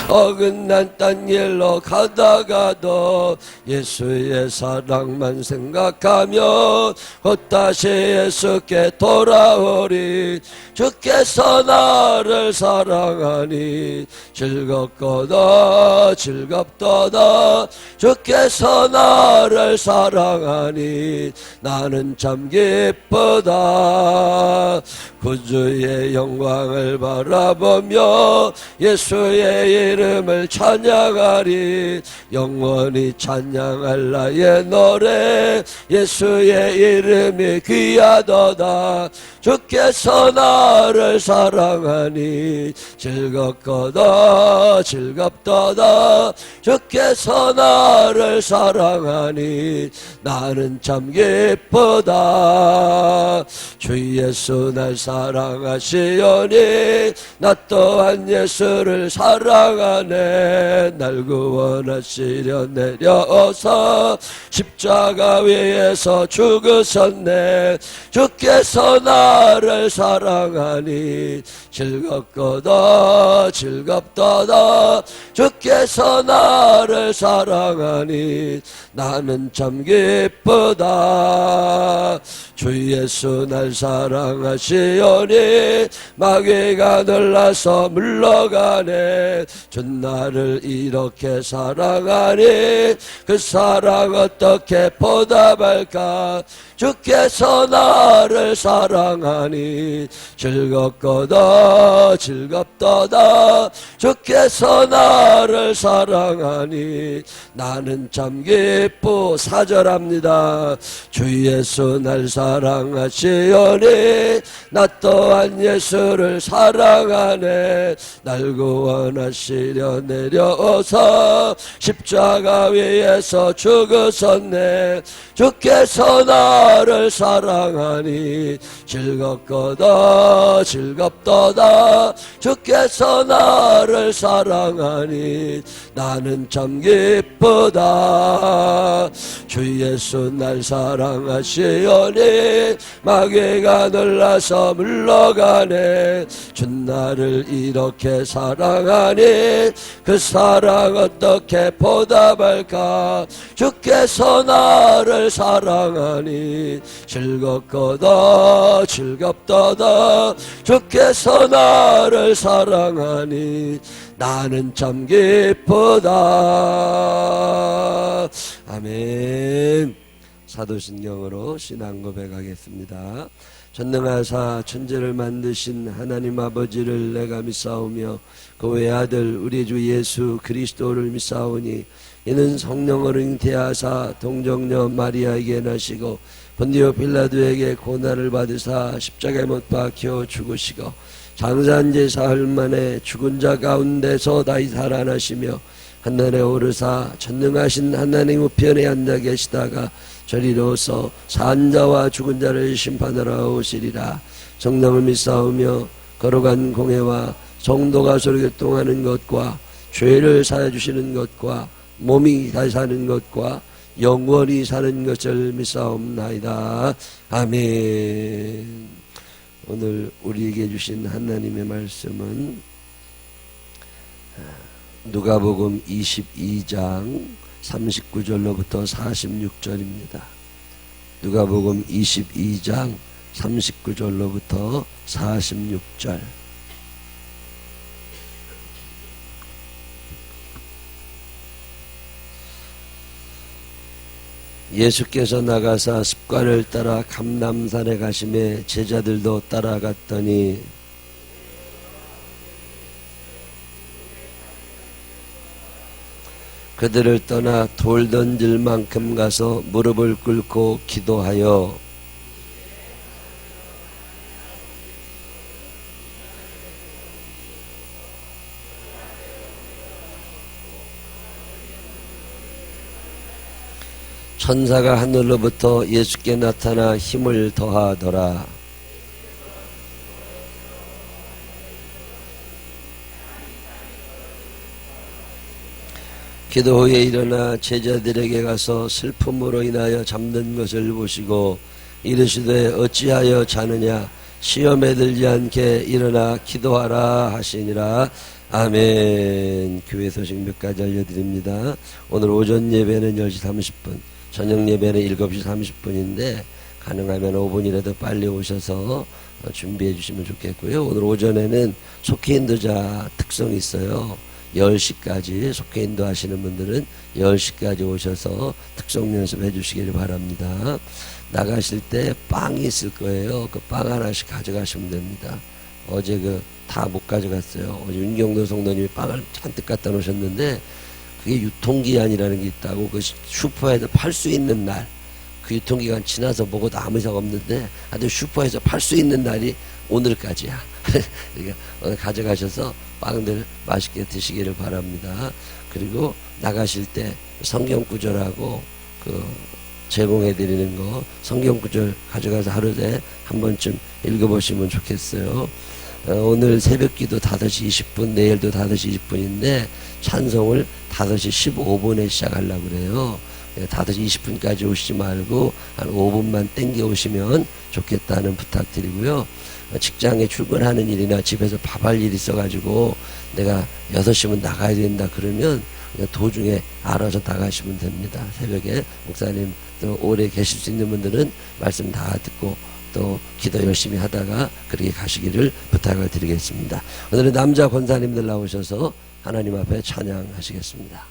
어긋난 딴 길로 가다가도 예수의 사랑만 생각하면 곧 다시 예수께 돌아오리. 주께서 나를 사랑하니 즐겁거다 즐겁도다. 주께서 나를 사랑하니 나는 참 기쁘다. 구주의 영광을 바라보며 예수의 이름을 찬양하리. 영원히 찬양할 나의 노래 예수의 이름이 귀하도다. 주께서 나를 사랑하니 즐겁거다 즐겁도다. 주께서 나를 사랑하니 나는 참 기쁘다. 주 예수 날 사랑하시오니 나 또한 예수를 사랑하네. 날 구원하시려 내려오사 십자가 위에서 죽으셨네. 주께서 나를 사랑하니 즐겁거다 즐겁도다. 주께서 나를 사랑하니 나는 참 기쁘다. 주 예수 날 사랑하시오니 마귀가 놀라서 물러가네. 주 나를 이렇게 사랑하니 그 사랑 어떻게 보답할까. 주께서 나를 사랑하니 즐겁거다 즐겁도다. 주께서 나를 사랑하니 나는 참 기쁘. 사절합니다. 주 예수 날 사랑하시오니 나 또한 예수를 사랑하네. 날 구원하시려 내려오사 십자가 위에서 죽으셨네. 주께서 나를 사랑하니 즐겁거다 즐겁도다. 주께서 나를 사랑하니 나는 참 기쁘다. 주 예수 날 사랑하시오니 마귀가 놀라서 물러가네. 주 나를 이렇게 사랑하니 그 사랑 어떻게 보답할까. 주께서 나를 사랑하니 즐겁거다 즐겁도다. 주께서 나를 사랑하니 나는 참 기쁘다. 아멘. 사도신경으로 신앙 고백하겠습니다. 전능하사 천지를 만드신 하나님 아버지를 내가 믿사오며 그 외아들 우리 주 예수 그리스도를 믿사오니 이는 성령으로 잉태하사 동정녀 마리아에게 나시고 본디오 빌라도에게 고난을 받으사 십자가에 못 박혀 죽으시고 장사한 지 사흘 만에 죽은 자 가운데서 다시 살아나시며 하늘에 오르사 전능하신 하나님 우편에 앉아 계시다가 저리로서 산 자와 죽은 자를 심판하러 오시리라. 성령을 믿사오며 거룩한 공회와 성도가 서로 교통하는 것과 죄를 사해주시는 것과 몸이 다시 사는 것과 영원히 사는 것을 믿사옵나이다. 아멘. 오늘 우리에게 주신 하나님의 말씀은 누가복음 22장 39절로부터 46절입니다. 누가복음 22장 39절로부터 46절. 예수께서 나가사 습관을 따라 감람산에 가심에 제자들도 따라갔더니 그들을 떠나 돌 던질 만큼 가서 무릎을 꿇고 기도하여 천사가 하늘로부터 예수께 나타나 힘을 더하더라. 기도 후에 일어나 제자들에게 가서 슬픔으로 인하여 잠든 것을 보시고 이르시되 어찌하여 자느냐 시험에 들지 않게 일어나 기도하라 하시니라. 아멘. 교회 소식 몇 가지 알려드립니다. 오늘 오전 예배는 10시 30분, 저녁 예배는 7시 30분인데 가능하면 5분이라도 빨리 오셔서 준비해 주시면 좋겠고요. 오늘 오전에는 속회인도자 특성이 있어요. 10시까지 속회인도 하시는 분들은 10시까지 오셔서 특성 연습해 주시기를 바랍니다. 나가실 때 빵이 있을 거예요. 그 빵 하나씩 가져가시면 됩니다. 어제 다 못 가져갔어요. 어제 윤경도 성도님이 빵을 잔뜩 갖다 놓으셨는데 그게 유통기한이라는 게 있다고 그 슈퍼에서 팔 수 있는 날, 그 유통기간 지나서 먹어도 아무 이상 없는데 하여튼 슈퍼에서 팔 수 있는 날이 오늘까지야. 그러니까 오늘 가져가셔서 빵들 맛있게 드시기를 바랍니다. 그리고 나가실 때 성경 구절하고 제공해 드리는 거 성경 구절 가져가서 하루에 한 번쯤 읽어보시면 좋겠어요. 오늘 새벽기도 5시 20분, 내일도 5시 20분인데 찬송을 5시 15분에 시작하려고 그래요. 5시 20분까지 오시지 말고 한 5분만 땡겨 오시면 좋겠다는 부탁드리고요. 직장에 출근하는 일이나 집에서 밥할 일이 있어가지고 내가 6시면 나가야 된다 그러면 도중에 알아서 나가시면 됩니다. 새벽에 목사님 또 오래 계실 수 있는 분들은 말씀 다 듣고 또 기도 열심히 하다가 그렇게 가시기를 부탁을 드리겠습니다. 오늘은 남자 권사님들 나오셔서 하나님 앞에 찬양하시겠습니다.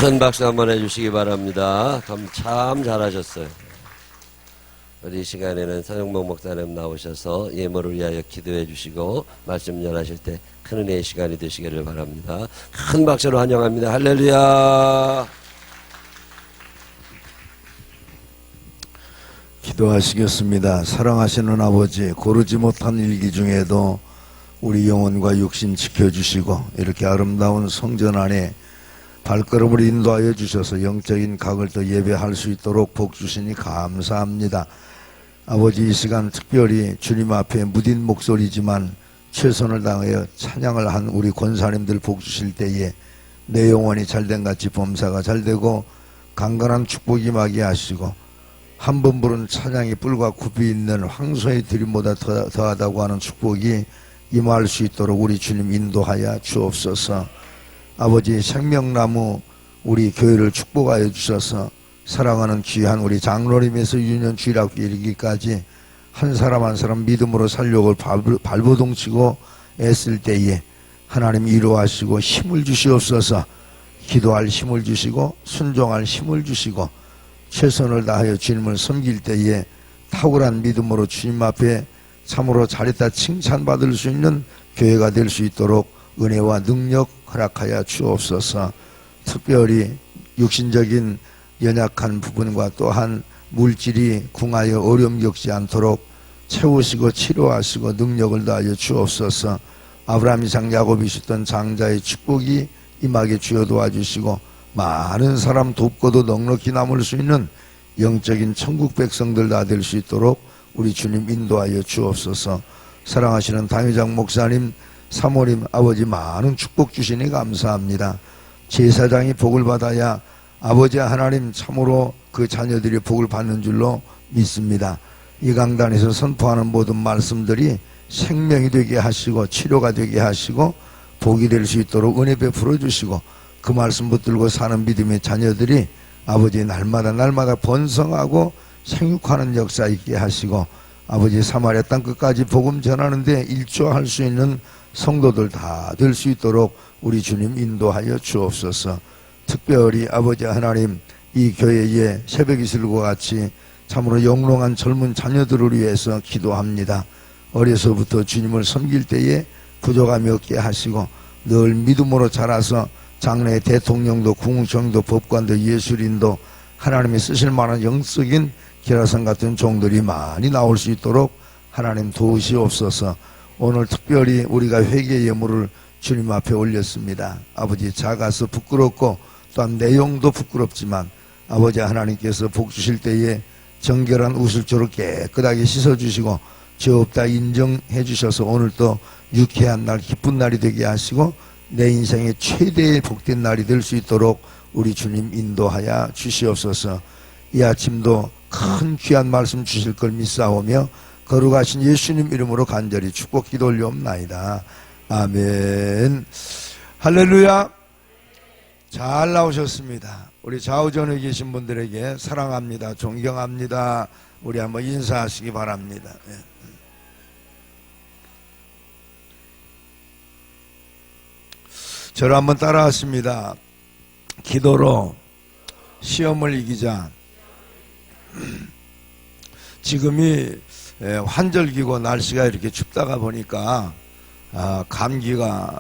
큰 박수 한번 해주시기 바랍니다. 참 잘하셨어요. 우리 시간에는 서영목 목사님 나오셔서 예물을 위하여 기도해 주시고 말씀 전하실 때 큰 은혜의 시간이 되시기를 바랍니다. 큰 박수로 환영합니다. 할렐루야. 기도하시겠습니다. 사랑하시는 아버지, 고르지 못한 일기 중에도 우리 영혼과 육신 지켜주시고 이렇게 아름다운 성전 안에 발걸음을 인도하여 주셔서 영적인 각을 더 예배할 수 있도록 복 주시니 감사합니다. 아버지, 이 시간 특별히 주님 앞에 무딘 목소리지만 최선을 다하여 찬양을 한 우리 권사님들 복 주실 때에 내 영혼이 잘된 같이 범사가 잘되고 강건한 축복이 임하게 하시고 한 번 부른 찬양이 뿔과 굽이 있는 황소의 드림보다 더하다고 하는 축복이 임할 수 있도록 우리 주님 인도하여 주옵소서. 아버지, 생명나무 우리 교회를 축복하여 주셔서 사랑하는 귀한 우리 장로님에서 유년 주일학교 이르기까지 한 사람 한 사람 믿음으로 살려고 발버둥치고 애쓸 때에 하나님 이루하시고 힘을 주시옵소서. 기도할 힘을 주시고 순종할 힘을 주시고 최선을 다하여 주님을 섬길 때에 탁월한 믿음으로 주님 앞에 참으로 잘했다 칭찬받을 수 있는 교회가 될 수 있도록 은혜와 능력 허락하여 주옵소서. 특별히 육신적인 연약한 부분과 또한 물질이 궁하여 어려움 겪지 않도록 채우시고 치료하시고 능력을 다하여 주옵소서. 아브라함, 이삭, 야곱이 있었던 장자의 축복이 임하게 주여 도와주시고 많은 사람 돕고도 넉넉히 남을 수 있는 영적인 천국 백성들 다 될 수 있도록 우리 주님 인도하여 주옵소서. 사랑하시는 당회장 목사님, 사모님, 아버지 많은 축복 주시니 감사합니다. 제사장이 복을 받아야 아버지 하나님 참으로 그 자녀들이 복을 받는 줄로 믿습니다. 이 강단에서 선포하는 모든 말씀들이 생명이 되게 하시고 치료가 되게 하시고 복이 될 수 있도록 은혜 베풀어 주시고 그 말씀 붙들고 사는 믿음의 자녀들이 아버지 날마다 번성하고 생육하는 역사 있게 하시고 아버지 사마리아 땅 끝까지 복음 전하는데 일조할 수 있는 성도들 다 될 수 있도록 우리 주님 인도하여 주옵소서. 특별히 아버지 하나님, 이 교회에 새벽 이슬과 같이 참으로 영롱한 젊은 자녀들을 위해서 기도합니다. 어려서부터 주님을 섬길 때에 부족함이 없게 하시고 늘 믿음으로 자라서 장래의 대통령도 국무총리도 법관도 예술인도 하나님이 쓰실 만한 영적인 기라성 같은 종들이 많이 나올 수 있도록 하나님 도우시옵소서. 오늘 특별히 우리가 회개의 예물을 주님 앞에 올렸습니다. 아버지, 작아서 부끄럽고 또한 내용도 부끄럽지만 아버지 하나님께서 복 주실 때에 정결한 우슬초로 깨끗하게 씻어주시고 죄 없다 인정해 주셔서 오늘 또 유쾌한 날, 기쁜 날이 되게 하시고 내 인생의 최대의 복된 날이 될 수 있도록 우리 주님 인도하여 주시옵소서. 이 아침도 큰 귀한 말씀 주실 걸 믿사오며 거룩하신 예수님 이름으로 간절히 축복 기도 올려옵나이다. 아멘. 할렐루야. 잘 나오셨습니다. 우리 좌우전에 계신 분들에게 사랑합니다, 존경합니다, 우리 한번 인사하시기 바랍니다. 저를 한번 따라하십니다. 기도로 시험을 이기자. 지금이 환절기고 날씨가 이렇게 춥다가 보니까 감기가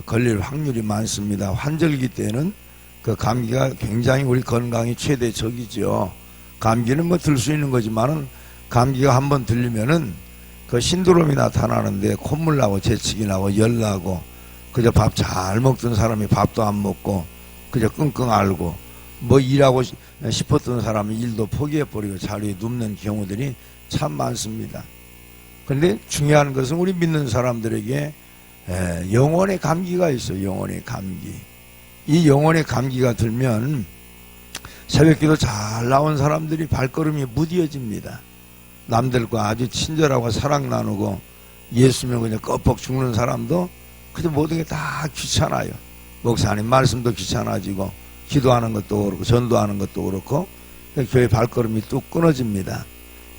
걸릴 확률이 많습니다. 환절기 때는 그 감기가 굉장히 우리 건강이 최대 적이죠. 감기는 뭐 들 수 있는 거지만은 감기가 한번 들리면은 그 신드롬이 나타나는데 콧물 나고 재채기 나고 열 나고 그저 밥 잘 먹던 사람이 밥도 안 먹고 그저 끙끙 앓고 뭐 일하고 싶었던 사람이 일도 포기해버리고 자리에 눕는 경우들이 참 많습니다. 그런데 중요한 것은 우리 믿는 사람들에게 영혼의 감기가 있어요. 영혼의 감기. 이 영혼의 감기가 들면 새벽기도 잘 나온 사람들이 발걸음이 무뎌집니다. 남들과 아주 친절하고 사랑 나누고 예수면 그냥 껍벅 죽는 사람도 그저 모든 게 다 귀찮아요. 목사님 말씀도 귀찮아지고 기도하는 것도 그렇고 전도하는 것도 그렇고 교회 발걸음이 뚝 끊어집니다.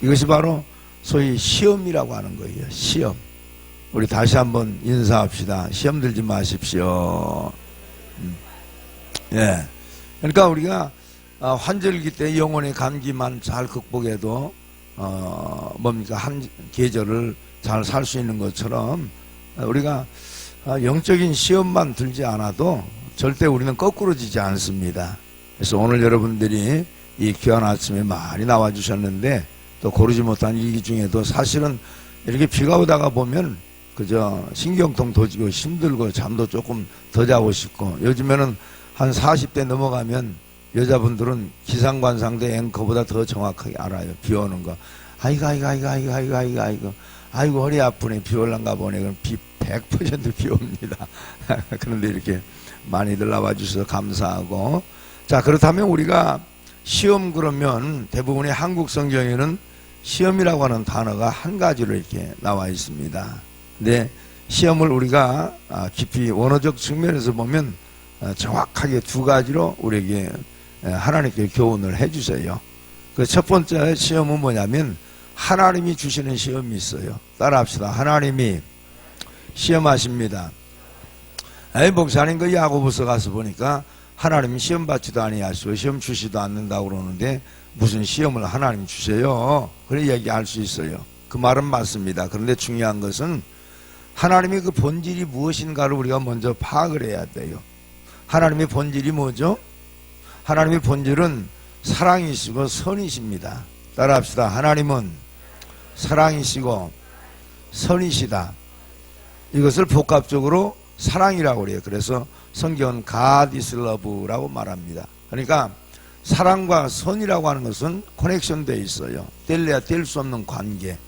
이것이 바로 소위 시험이라고 하는 거예요. 시험. 우리 다시 한번 인사합시다. 시험 들지 마십시오. 예. 그러니까 우리가 환절기 때 영혼의 감기만 잘 극복해도 뭡니까 한 계절을 잘 살 수 있는 것처럼 우리가 영적인 시험만 들지 않아도 절대 우리는 거꾸로지지 않습니다. 그래서 오늘 여러분들이 이 귀한 아침에 많이 나와 주셨는데 또 고르지 못한 일기 중에도 사실은 이렇게 비가 오다가 보면 그저 신경통 도지고 힘들고 잠도 조금 더 자고 싶고 요즘에는 한 40대 넘어가면 여자분들은 기상관상대 앵커보다 더 정확하게 알아요. 비 오는 거. 아이고 허리 아프네. 비 올란가 보네. 그럼 비 100% 비 옵니다. 그런데 이렇게 많이들 나와 주셔서 감사하고. 자, 그렇다면 우리가 시험 그러면 대부분의 한국 성경에는 시험이라고 하는 단어가 한 가지로 이렇게 나와 있습니다. 근데 시험을 우리가 깊이 원어적 측면에서 보면 정확하게 두 가지로 우리에게 하나님께 교훈을 해주세요. 그 첫 번째 시험은 뭐냐면 하나님이 주시는 시험이 있어요. 따라합시다. 하나님이 시험하십니다. 목사님 그 야고보서 가서 보니까 하나님이 시험 받지도 아니하시고 시험 주시도 않는다고 그러는데 무슨 시험을 하나님 주세요? 그래 얘기할 수 있어요. 그 말은 맞습니다. 그런데 중요한 것은 하나님의 그 본질이 무엇인가를 우리가 먼저 파악을 해야 돼요. 하나님의 본질이 뭐죠? 하나님의 본질은 사랑이시고 선이십니다. 따라합시다. 하나님은 사랑이시고 선이시다. 이것을 복합적으로 사랑이라고 그래요. 그래서 성경은 God is love라고 말합니다. 그러니까 사랑과 선이라고 하는 것은 커넥션 되어 있어요. 뗄래야 뗄 수 없는 관계.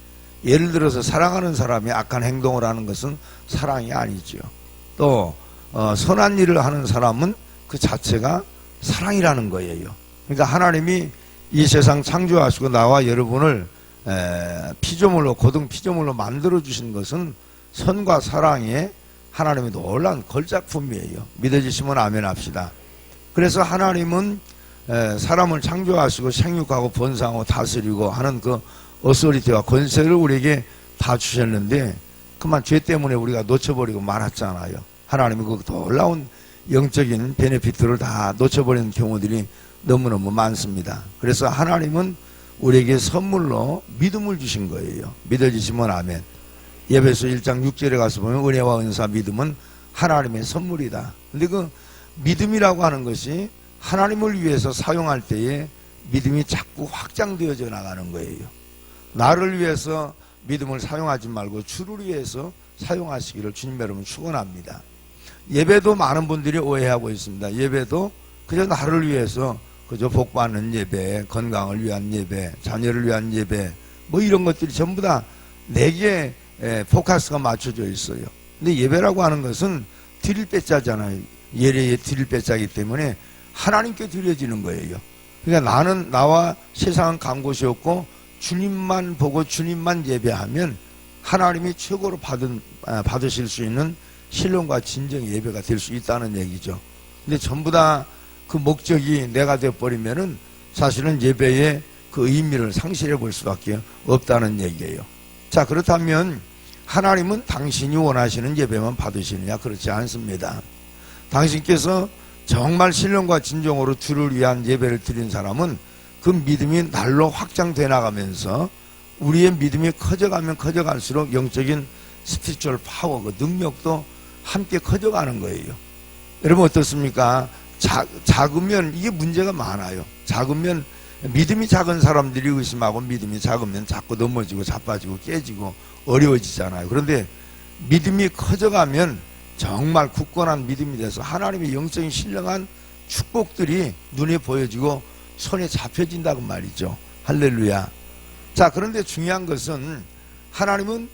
예를 들어서 사랑하는 사람이 악한 행동을 하는 것은 사랑이 아니죠. 또 선한 일을 하는 사람은 그 자체가 사랑이라는 거예요. 그러니까 하나님이 이 세상 창조하시고 나와 여러분을 피조물로 고등 피조물로 만들어 주신 것은 선과 사랑의 하나님의 놀라운 걸작품이에요. 믿어지시면 아멘 합시다. 그래서 하나님은 사람을 창조하시고 생육하고 번성하고 다스리고 하는 그 어소리티와 권세를 우리에게 다 주셨는데 그만 죄 때문에 우리가 놓쳐버리고 말았잖아요. 하나님이 그 놀라운 영적인 베네피트를 다 놓쳐버리는 경우들이 너무너무 많습니다. 그래서 하나님은 우리에게 선물로 믿음을 주신 거예요. 믿어지시면 아멘. 에베소 1장 6절에 가서 보면 은혜와 은사 믿음은 하나님의 선물이다. 근데 그 믿음이라고 하는 것이 하나님을 위해서 사용할 때에 믿음이 자꾸 확장되어져 나가는 거예요. 나를 위해서 믿음을 사용하지 말고 주를 위해서 사용하시기를 주님 여러분 축원합니다. 예배도 많은 분들이 오해하고 있습니다. 예배도 그저 나를 위해서 그저 복받는 예배, 건강을 위한 예배, 자녀를 위한 예배 뭐 이런 것들이 전부 다 내게 포커스가 맞춰져 있어요. 근데 예배라고 하는 것은 드릴 배짜잖아요. 예례의 드릴 배짜이기 때문에 하나님께 드려지는 거예요. 그러니까 나는 나와 세상은 간 곳이 없고 주님만 보고 주님만 예배하면 하나님이 최고로 받으실 수 있는 신령과 진정 예배가 될 수 있다는 얘기죠. 근데 전부 다 그 목적이 내가 되어버리면은 사실은 예배의 그 의미를 상실해 볼 수밖에 없다는 얘기예요. 자, 그렇다면 하나님은 당신이 원하시는 예배만 받으시느냐? 그렇지 않습니다. 당신께서 정말 신령과 진정으로 주를 위한 예배를 드린 사람은 그 믿음이 날로 확장돼 나가면서 우리의 믿음이 커져가면 커져갈수록 영적인 스피리추얼 파워, 그 능력도 함께 커져가는 거예요. 여러분 어떻습니까? 작으면 이게 문제가 많아요. 작으면 믿음이 작은 사람들이 의심하고 믿음이 작으면 자꾸 넘어지고 자빠지고 깨지고 어려워지잖아요. 그런데 믿음이 커져가면 정말 굳건한 믿음이 돼서 하나님의 영적인 신령한 축복들이 눈에 보여지고 손에 잡혀진다고 말이죠. 할렐루야. 자, 그런데 중요한 것은 하나님은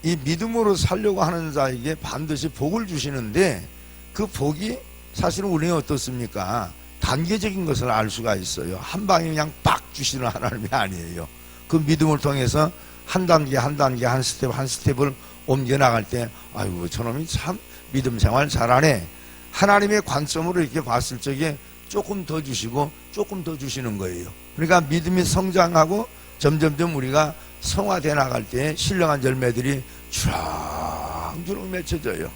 이 믿음으로 살려고 하는 자에게 반드시 복을 주시는데 그 복이 사실은 우리는 어떻습니까? 단계적인 것을 알 수가 있어요. 한 방에 그냥 빡 주시는 하나님이 아니에요. 그 믿음을 통해서 한 단계 한 단계 한 스텝 한 스텝을 옮겨 나갈 때 아이고 저놈이 참 믿음 생활 잘하네. 하나님의 관점으로 이렇게 봤을 적에 조금 더 주시고 조금 더 주시는 거예요. 그러니까 믿음이 성장하고 점점점 우리가 성화되어 나갈 때 신령한 열매들이 주렁주렁 맺혀져요.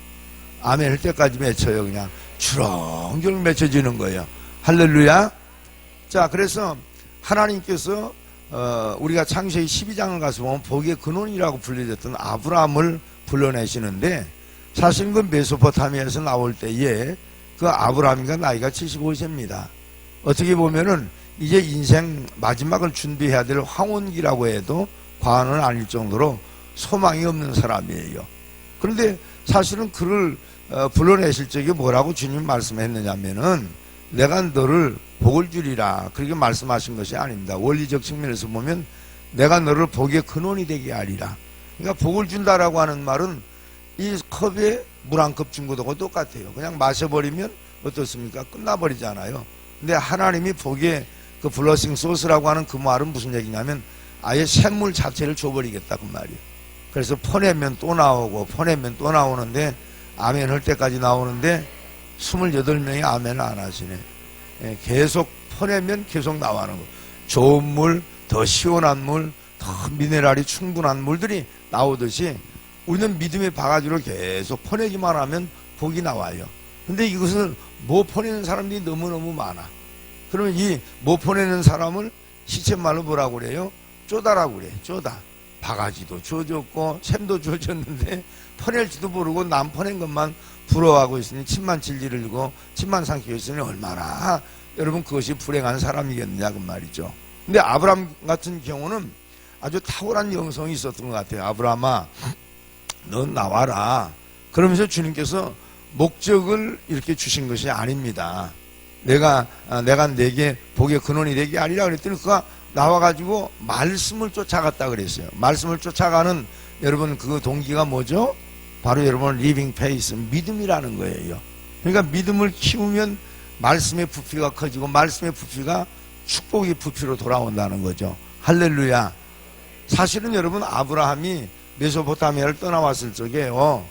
아멘 할 때까지 맺혀요. 그냥 주렁주렁 맺혀지는 거예요. 할렐루야. 자, 그래서 하나님께서 우리가 창세기 12장을 가서 보면 복의 근원이라고 불려졌던 아브라함을 불러내시는데 사실 그 메소포타미아에서 나올 때에 그 아브라함이가 나이가 75세입니다. 어떻게 보면은 이제 인생 마지막을 준비해야 될 황혼기라고 해도 과언은 아닐 정도로 소망이 없는 사람이에요. 그런데 사실은 그를 불러내실 적에 뭐라고 주님 말씀했느냐면은 내가 너를 복을 주리라 그렇게 말씀하신 것이 아닙니다. 원리적 측면에서 보면 내가 너를 복의 근원이 되게 하리라. 그러니까 복을 준다라고 하는 말은 이 컵에 물 한 컵 준 것하고 똑같아요. 그냥 마셔버리면 어떻습니까? 끝나버리잖아요. 근데 하나님이 복의 그 블러싱 소스라고 하는 그 말은 무슨 얘기냐면 아예 샘물 자체를 줘버리겠다 그 말이에요. 그래서 퍼내면 또 나오고 퍼내면 또 나오는데 아멘 할 때까지 나오는데 28명이 아멘을 안 하시네. 예, 계속 퍼내면 계속 나와는 거. 좋은 물, 더 시원한 물, 더 미네랄이 충분한 물들이 나오듯이 우리는 믿음의 바가지로 계속 퍼내기만 하면 복이 나와요. 근데 이것을 못 퍼내는 사람들이 너무너무 많아. 그러면 이 못 퍼내는 사람을 시쳇말로 뭐라고 그래요? 쪼다라고 그래. 쪼다. 바가지도 주어졌고 샘도 주어졌는데 퍼낼지도 모르고 남 퍼낸 것만 부러워하고 있으니 침만 질질 흘리고 침만 삼키고 있으니 얼마나 여러분 그것이 불행한 사람이겠느냐 그 말이죠. 근데 아브라함 같은 경우는 아주 탁월한 영성이 있었던 것 같아요. 아브라함아 넌 나와라. 그러면서 주님께서 목적을 이렇게 주신 것이 아닙니다. 내가 내게 복의 근원이 되게 하리라 그랬더니 그가 나와가지고 말씀을 쫓아갔다 그랬어요. 말씀을 쫓아가는 여러분 그 동기가 뭐죠? 바로 여러분 리빙 페이스 믿음이라는 거예요. 그러니까 믿음을 키우면 말씀의 부피가 커지고 말씀의 부피가 축복의 부피로 돌아온다는 거죠. 할렐루야. 사실은 여러분 아브라함이 메소포타미아를 떠나왔을 적에요.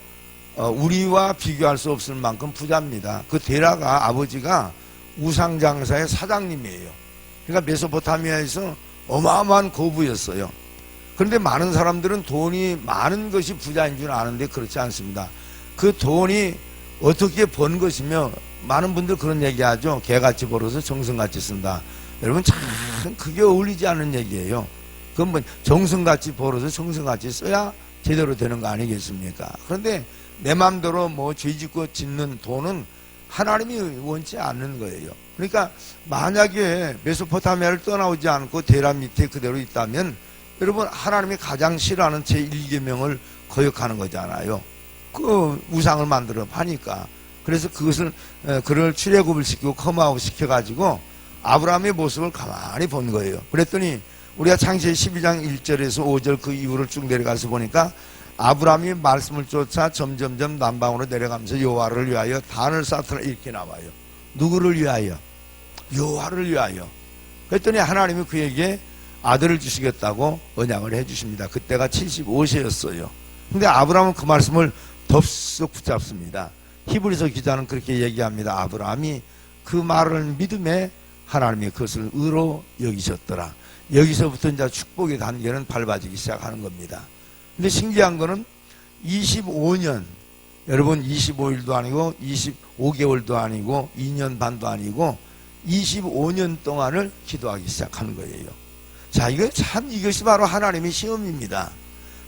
우리와 비교할 수 없을 만큼 부자입니다. 그 데라가 아버지가 우상장사의 사장님이에요. 그러니까 메소포타미아에서 어마어마한 거부였어요. 그런데 많은 사람들은 돈이 많은 것이 부자인 줄 아는데 그렇지 않습니다. 그 돈이 어떻게 번 것이며 많은 분들 그런 얘기하죠. 개같이 벌어서 정성같이 쓴다. 여러분 참 그게 어울리지 않는 얘기예요. 그건 뭐 정성같이 벌어서 정성같이 써야 제대로 되는 거 아니겠습니까? 그런데 내 마음대로 뭐 죄짓고 짓는 돈은 하나님이 원치 않는 거예요. 그러니까 만약에 메소포타미아를 떠나오지 않고 데라 밑에 그대로 있다면 여러분 하나님이 가장 싫어하는 제1계명을 거역하는 거잖아요. 그 우상을 만들어 파니까. 그래서 그것을 그를 출애굽을 시키고 컴아웃 시켜가지고 아브라함의 모습을 가만히 본 거예요. 그랬더니 우리가 창세기 12장 1절에서 5절 그 이후를 쭉 내려가서 보니까 아브라함이 말씀을 쫓아 점점점 남방으로 내려가면서 여호와를 위하여 단을 쌓더라 이렇게 나와요. 누구를 위하여? 여호와를 위하여. 그랬더니 하나님이 그에게 아들을 주시겠다고 언약을 해주십니다. 그때가 75세였어요. 근데 아브라함은 그 말씀을 덥석 붙잡습니다. 히브리서 기자는 그렇게 얘기합니다. 아브라함이 그 말을 믿음에 하나님이 그것을 의로 여기셨더라. 여기서부터 이제 축복의 단계는 밟아지기 시작하는 겁니다. 근데 신기한 거는 25년, 여러분 25일도 아니고 25개월도 아니고 2년 반도 아니고 25년 동안을 기도하기 시작하는 거예요. 자, 이것이 바로 하나님의 시험입니다.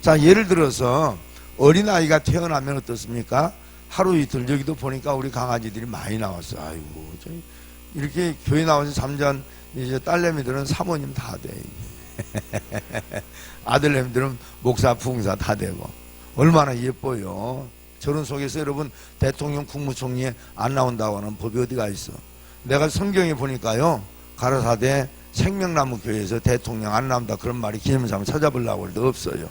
자, 예를 들어서 어린아이가 태어나면 어떻습니까? 하루 이틀 여기도 보니까 우리 강아지들이 많이 나왔어요. 아이고, 이렇게 교회 나와서 잠잔 이제 딸내미들은 사모님 다 돼. 아들내미들은 목사, 부흥사 다 되고. 얼마나 예뻐요. 저런 속에서 여러분 대통령, 국무총리에 안 나온다고 하는 법이 어디가 있어. 내가 성경에 보니까요. 가라사대 생명나무 교회에서 대통령 안 나온다 그런 말이 기념사 한번 찾아보려고 해도 없어요.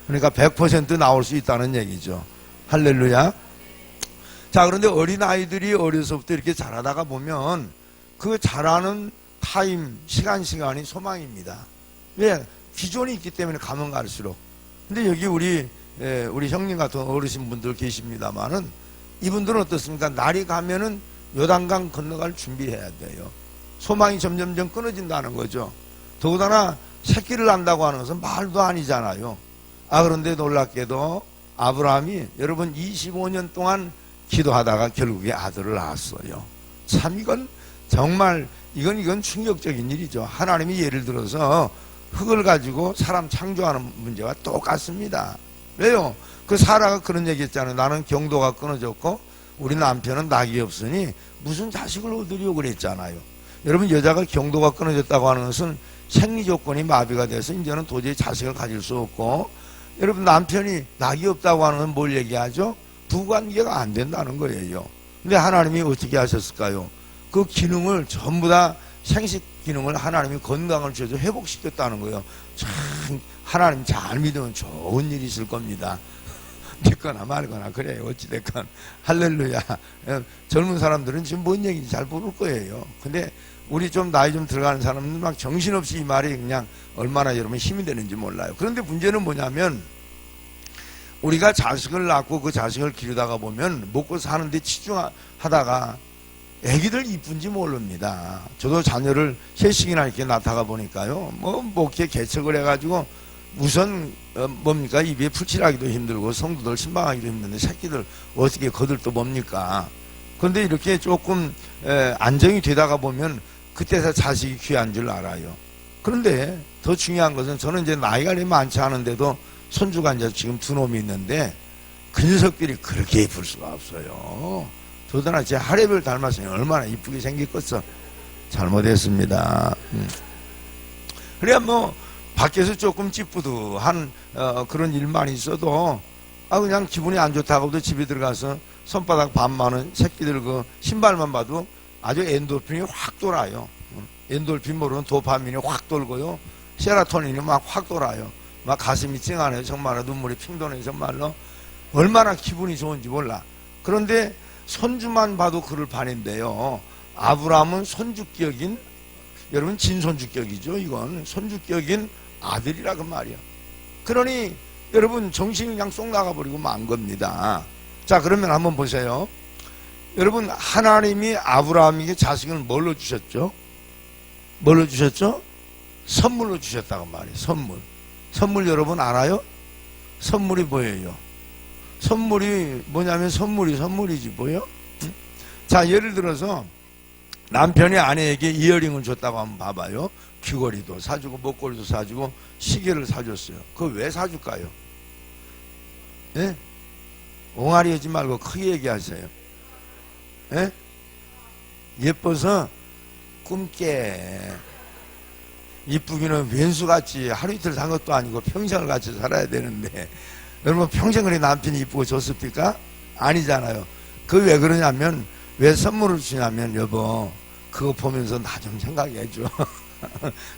그러니까 100% 나올 수 있다는 얘기죠. 할렐루야. 자, 그런데 어린아이들이 어려서부터 이렇게 자라다가 보면 그 자라는 타임, 시간이 소망입니다. 왜? 기존이 있기 때문에 가면 갈수록. 근데 여기 우리 형님 같은 어르신 분들 계십니다만은 이분들은 어떻습니까? 날이 가면은 요단강 건너갈 준비해야 돼요. 소망이 점점점 끊어진다는 거죠. 더군다나 새끼를 낳는다고 하는 것은 말도 아니잖아요. 그런데 놀랍게도 아브라함이 여러분 25년 동안 기도하다가 결국에 아들을 낳았어요. 참 이건 정말 이건 충격적인 일이죠. 하나님이 예를 들어서 흙을 가지고 사람 창조하는 문제와 똑같습니다. 왜요? 그 사라가 그런 얘기 했잖아요. 나는 경도가 끊어졌고 우리 남편은 낙이 없으니 무슨 자식을 얻으려고 그랬잖아요. 여러분 여자가 경도가 끊어졌다고 하는 것은 생리 조건이 마비가 돼서 이제는 도저히 자식을 가질 수 없고 여러분 남편이 낙이 없다고 하는 건 뭘 얘기하죠? 부관계가 안 된다는 거예요. 근데 하나님이 어떻게 하셨을까요? 그 기능을 전부 다 생식 기능을 하나님이 건강을 주셔서 회복시켰다는 거예요. 참 하나님 잘 믿으면 좋은 일이 있을 겁니다. 믿거나 말거나 그래요. 어찌됐건 할렐루야. 젊은 사람들은 지금 뭔 얘기인지 잘 모를 거예요. 근데 우리 좀 나이 좀 들어가는 사람은 막 정신없이 이 말이 그냥 얼마나 여러분 힘이 되는지 몰라요. 그런데 문제는 뭐냐면 우리가 자식을 낳고 그 자식을 기르다가 보면 먹고 사는데 치중하다가 애기들 이쁜지 모릅니다. 저도 자녀를 셋씩이나 이렇게 낳다가 보니까요. 뭐 이렇게 개척을 해가지고 우선 뭡니까 입에 풀칠하기도 힘들고 성도들 신방하기도 힘든데 새끼들 어떻게 거들떠 뭡니까. 그런데 이렇게 조금 안정이 되다가 보면 그때서 자식이 귀한 줄 알아요. 그런데 더 중요한 것은 저는 이제 나이가 많지 않은데도 손주가 이제 지금 두 놈이 있는데 그 녀석들이 그렇게 이쁠 수가 없어요. 더더나 제 할애별 닮았으니 얼마나 이쁘게 생겼겠어. 잘못했습니다. 그래야 뭐 밖에서 조금 찌뿌드한 그런 일만 있어도 그냥 기분이 안 좋다고도 집에 들어가서 손바닥 반만은 새끼들 그 신발만 봐도 아주 엔돌핀이 확 돌아요. 엔돌핀 모르는 도파민이 확 돌고요. 세라토닌이 막 확 돌아요. 막 가슴이 찡하네요. 정말 눈물이 핑 도네. 정말로 얼마나 기분이 좋은지 몰라. 그런데 손주만 봐도 그럴 판인데요. 아브라함은 손주격인, 여러분 진손주격이죠. 이건 손주격인 아들이라 그 말이야. 그러니 여러분 정신이 그냥 쏙 나가버리고 만 겁니다. 자, 그러면 한번 보세요. 여러분 하나님이 아브라함에게 자식을 뭘로 주셨죠? 뭘로 주셨죠? 선물로 주셨다고 말이에요. 선물 여러분 알아요? 선물이 뭐예요? 선물이 뭐냐면 선물이지 뭐요? 응? 자, 예를 들어서 남편이 아내에게 이어링을 줬다고 한번 봐봐요. 귀걸이도 사주고 목걸이도 사주고 시계를 사줬어요. 그거 왜 사줄까요? 예? 옹알이 하지 말고 크게 얘기하세요. 예? 예뻐서 꿈깨. 이쁘기는 왼수같이 하루 이틀 산 것도 아니고 평생을 같이 살아야 되는데 여러분 평생을 남편이 이쁘고 좋습니까? 아니잖아요. 그 왜 그러냐면 왜 선물을 주냐면 여보 그거 보면서 나 좀 생각해줘.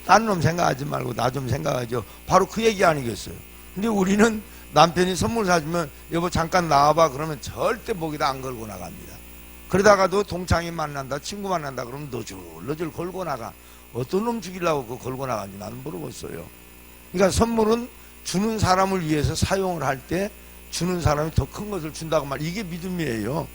딴 놈 생각하지 말고 나 좀 생각해줘. 바로 그 얘기 아니겠어요. 근데 우리는 남편이 선물 사주면 여보 잠깐 나와봐 그러면 절대 목에다 안 걸고 나갑니다. 그러다가도 동창이 만난다 친구 만난다 그러면 너줄 걸고 나가. 어떤 놈 죽이려고 그거 걸고 나가는지 나는 모르겠어요. 그러니까 선물은 주는 사람을 위해서 사용을 할 때 주는 사람이 더 큰 것을 준다고 말. 이게 믿음이에요.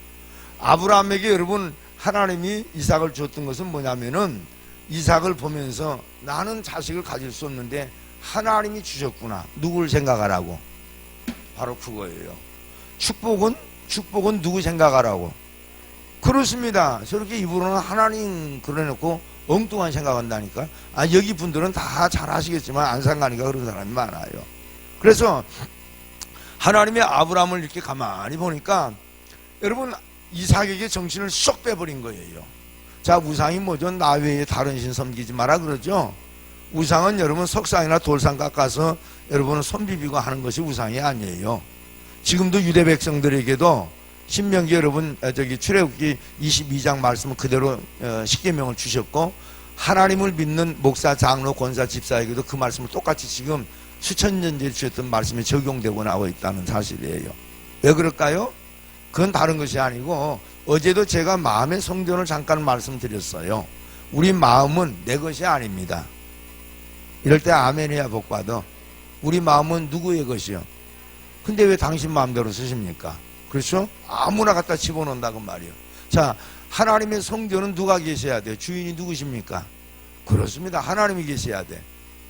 아브라함에게 여러분 하나님이 이삭을 줬던 것은 뭐냐면은 이삭을 보면서 나는 자식을 가질 수 없는데 하나님이 주셨구나. 누굴 생각하라고? 바로 그거예요. 축복은 누구 생각하라고? 그렇습니다. 저렇게 입으로는 하나님 그려놓고 엉뚱한 생각한다니까. 여기 분들은 다 잘 아시겠지만 안 상가니까 그런 사람이 많아요. 그래서 하나님의 아브라함을 이렇게 가만히 보니까 여러분 이삭에게 정신을 쏙 빼버린 거예요. 자, 우상이 뭐죠? 나 외에 다른 신 섬기지 마라 그러죠. 우상은 여러분 석상이나 돌상 깎아서 여러분은 손 비비고 하는 것이 우상이 아니에요. 지금도 유대 백성들에게도 신명기 여러분 출애굽기 22장 말씀은 그대로 십계명을 주셨고 하나님을 믿는 목사, 장로, 권사, 집사에게도 그 말씀을 똑같이 지금 수천 년 전에 주셨던 말씀이 적용되고 나와 있다는 사실이에요. 왜 그럴까요? 그건 다른 것이 아니고 어제도 제가 마음의 성전을 잠깐 말씀드렸어요. 우리 마음은 내 것이 아닙니다. 이럴 때 아멘이야 복 받아. 우리 마음은 누구의 것이요? 근데 왜 당신 마음대로 쓰십니까? 그렇죠? 아무나 갖다 집어넣는다고 말이에요. 자, 하나님의 성전은 누가 계셔야 돼요? 주인이 누구십니까? 그렇습니다. 하나님이 계셔야 돼.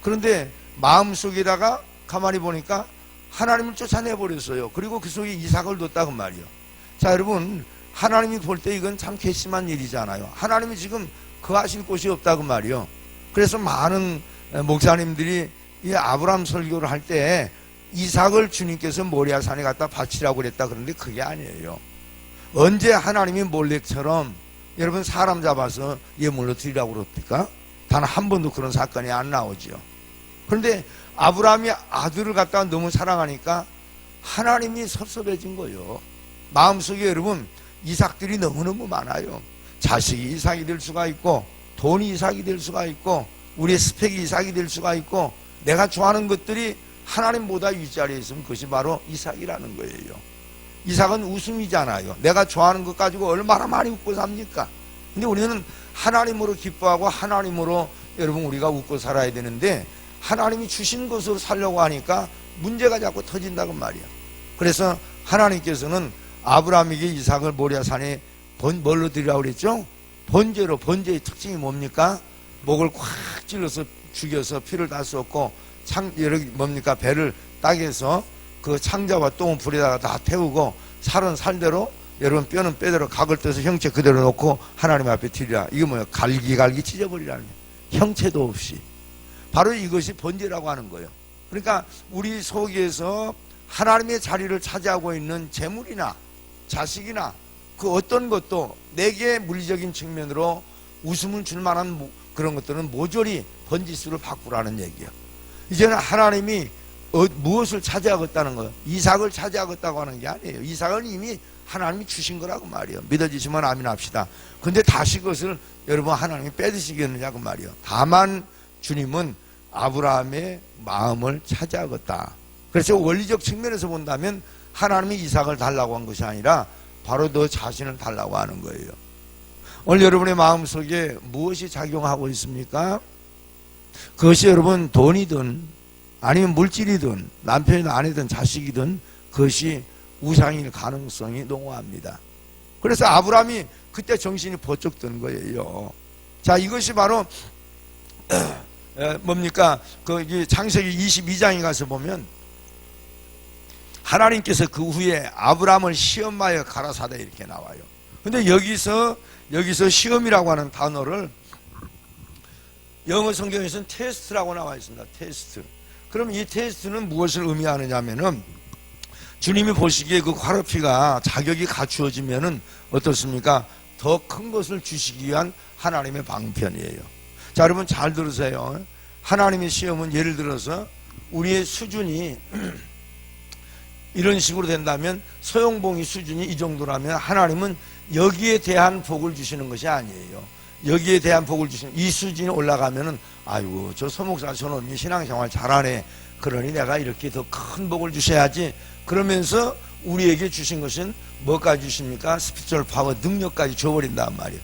그런데 마음속에다가 가만히 보니까 하나님을 쫓아내버렸어요. 그리고 그 속에 이삭을 뒀다고 말이에요. 자, 여러분 하나님이 볼 때 이건 참 괘씸한 일이잖아요. 하나님이 지금 거하실 곳이 없다고 말이에요. 그래서 많은 목사님들이 이 아브라함 설교를 할 때 이삭을 주님께서 모리아산에 갖다 바치라고 그랬다 그런데 그게 아니에요. 언제 하나님이 몰렉처럼 여러분 사람 잡아서 예물로 드리라고 그럽니까? 단 한 번도 그런 사건이 안 나오죠. 그런데 아브라함이 아들을 갖다가 너무 사랑하니까 하나님이 섭섭해진 거예요. 마음속에 여러분 이삭들이 너무너무 많아요. 자식이 이삭이 될 수가 있고, 돈이 이삭이 될 수가 있고, 우리의 스펙이 이삭이 될 수가 있고, 내가 좋아하는 것들이 하나님보다 윗자리에 있으면 그것이 바로 이삭이라는 거예요. 이삭은 웃음이잖아요. 내가 좋아하는 것 가지고 얼마나 많이 웃고 삽니까? 근데 우리는 하나님으로 기뻐하고 하나님으로 여러분 우리가 웃고 살아야 되는데, 하나님이 주신 것으로 살려고 하니까 문제가 자꾸 터진다고 말이야. 그래서 하나님께서는 아브라함에게 이삭을 모리아산에 뭘로 드리라고 그랬죠? 번제로. 번제의 특징이 뭡니까? 목을 콱 찔러서 죽여서 피를 다 쏟고, 뭡니까? 배를 따개서 그 창자와 똥은 불에다가 다 태우고, 살은 살대로, 여러분 뼈는 뼈대로, 각을 떼서 형체 그대로 놓고 하나님 앞에 드리라. 이게 뭐예요? 갈기갈기 찢어버리라는 거예요. 형체도 없이. 바로 이것이 번제라고 하는 거예요. 그러니까 우리 속에서 하나님의 자리를 차지하고 있는 재물이나 자식이나 그 어떤 것도 내게 물리적인 측면으로 웃음을 줄 만한 그런 것들은 모조리 번지수를 바꾸라는 얘기예요. 이제는 하나님이 무엇을 차지하겠다는 거예요? 이삭을 차지하겠다고 하는 게 아니에요. 이삭은 이미 하나님이 주신 거라고 말이에요. 믿어지시면 아멘 합시다. 근데 다시 그것을 여러분 하나님이 빼드시겠느냐고 말이에요. 다만 주님은 아브라함의 마음을 차지하겠다. 그래서 원리적 측면에서 본다면 하나님이 이삭을 달라고 한 것이 아니라 바로 너 자신을 달라고 하는 거예요. 오늘 여러분의 마음속에 무엇이 작용하고 있습니까? 그것이 여러분 돈이든 아니면 물질이든 남편이든 아내든 자식이든 그것이 우상일 가능성이 농후합니다. 그래서 아브라함이 그때 정신이 번쩍 든 거예요. 자, 이것이 바로 뭡니까? 그 창세기 22장에 가서 보면 하나님께서 그 후에 아브라함을 시험하여 가라사대 이렇게 나와요. 근데 여기서 시험이라고 하는 단어를 영어 성경에서는 테스트라고 나와 있습니다. 테스트. 그럼 이 테스트는 무엇을 의미하느냐면은 주님이 보시기에 그 화로피가 자격이 갖추어지면은 어떻습니까? 더 큰 것을 주시기 위한 하나님의 방편이에요. 자, 여러분 잘 들으세요. 하나님의 시험은 예를 들어서 우리의 수준이 이런 식으로 된다면, 소용봉이 수준이 이 정도라면 하나님은 여기에 대한 복을 주시는 것이 아니에요. 여기에 대한 복을 주시는, 이 수준이 올라가면은 아이고 저 서목사 저놈이 신앙생활 잘하네, 그러니 내가 이렇게 더 큰 복을 주셔야지, 그러면서 우리에게 주신 것은 뭐까지 주십니까? 스피리추얼 파워, 능력까지 줘버린단 말이에요.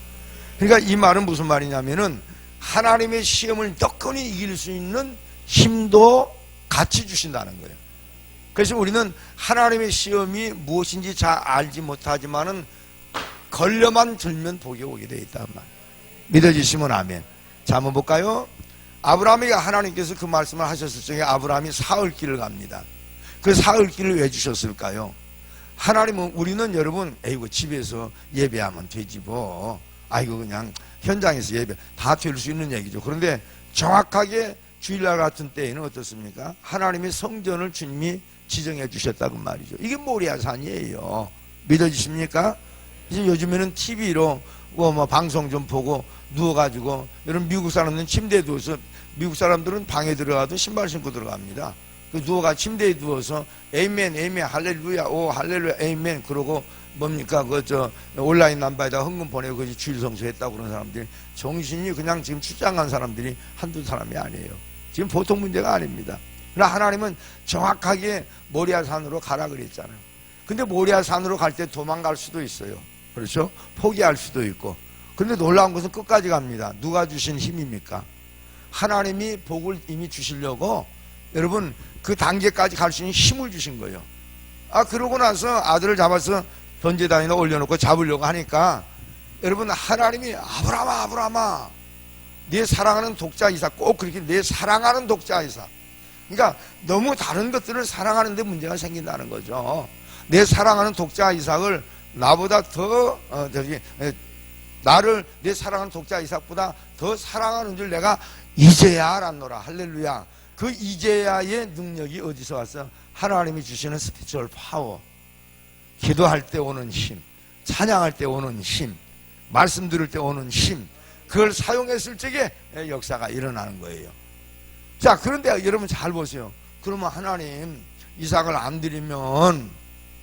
그러니까 이 말은 무슨 말이냐면은 하나님의 시험을 여건히 이길 수 있는 힘도 같이 주신다는 거예요. 그래서 우리는 하나님의 시험이 무엇인지 잘 알지 못하지만은 걸려만 들면 복이 오게 되어 있단 말이에요. 믿어지시면 아멘. 자, 한번 볼까요? 아브라함에게 하나님께서 그 말씀을 하셨을 적에 아브라함이 사흘길을 갑니다. 그 사흘길을 왜 주셨을까요? 하나님은, 우리는 여러분 에이고 집에서 예배하면 되지 뭐, 아이고 그냥 현장에서 예배 다 될 수 있는 얘기죠. 그런데 정확하게 주일날 같은 때에는 어떻습니까? 하나님의 성전을 주님이 지정해 주셨다고 말이죠. 이게 모리아산이에요. 믿어지십니까? 이제 요즘에는 TV로 뭐 방송 좀 보고 누워가지고, 여러분 미국 사람들은 침대에 누워서, 미국 사람들은 방에 들어가도 신발 신고 들어갑니다. 그 누워가 침대에 누워서 에이멘 에이멘 할렐루야 오 할렐루야 에이멘 그러고 뭡니까 온라인 남바에다 헌금 보내고 그 주일 성수했다고 그런 사람들이 정신이 그냥 지금 출장간 사람들이 한두 사람이 아니에요. 지금 보통 문제가 아닙니다. 그러나 하나님은 정확하게 모리아산으로 가라 그랬잖아요. 근데 모리아산으로 갈 때 도망갈 수도 있어요. 그렇죠? 포기할 수도 있고. 근데 놀라운 것은 끝까지 갑니다. 누가 주신 힘입니까? 하나님이 복을 이미 주시려고 여러분 그 단계까지 갈 수 있는 힘을 주신 거예요. 그러고 나서 아들을 잡아서 번제단에다 올려놓고 잡으려고 하니까 여러분 하나님이 아브라함아 내 사랑하는 독자 이삭, 꼭 그렇게 내 사랑하는 독자 이삭. 그러니까 너무 다른 것들을 사랑하는데 문제가 생긴다는 거죠. 내 사랑하는 독자 이삭을 나보다 더 나를 내 사랑하는 독자 이삭보다 더 사랑하는 줄 내가 이제야 알았노라. 할렐루야. 그 이제야의 능력이 어디서 왔어? 하나님이 주시는 스피리추얼 파워. 기도할 때 오는 힘, 찬양할 때 오는 힘, 말씀 들을 때 오는 힘, 그걸 사용했을 적에 역사가 일어나는 거예요. 자, 그런데 여러분 잘 보세요. 그러면 하나님 이삭을 안 드리면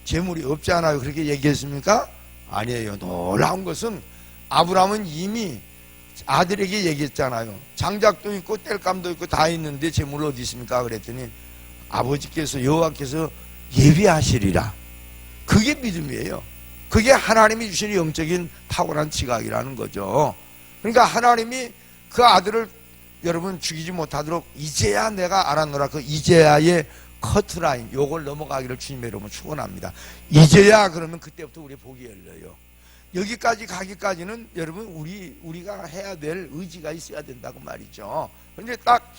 재물이 없지 않아요? 그렇게 얘기했습니까? 아니에요. 놀라운 것은 아브라함은 이미 아들에게 얘기했잖아요. 장작도 있고 땔감도 있고 다 있는데 재물 어디 있습니까? 그랬더니 아버지께서 여호와께서 예비하시리라. 그게 믿음이에요. 그게 하나님이 주신 영적인 탁월한 지각이라는 거죠. 그러니까 하나님이 그 아들을 여러분 죽이지 못하도록 이제야 내가 알았노라. 그 이제야의 커트라인 요걸 넘어가기를 주님의 이름으로 축원합니다. 이제야 그러면 그때부터 우리의 복이 열려요. 여기까지 가기까지는 여러분 우리가 해야 될 의지가 있어야 된다고 말이죠. 그런데 딱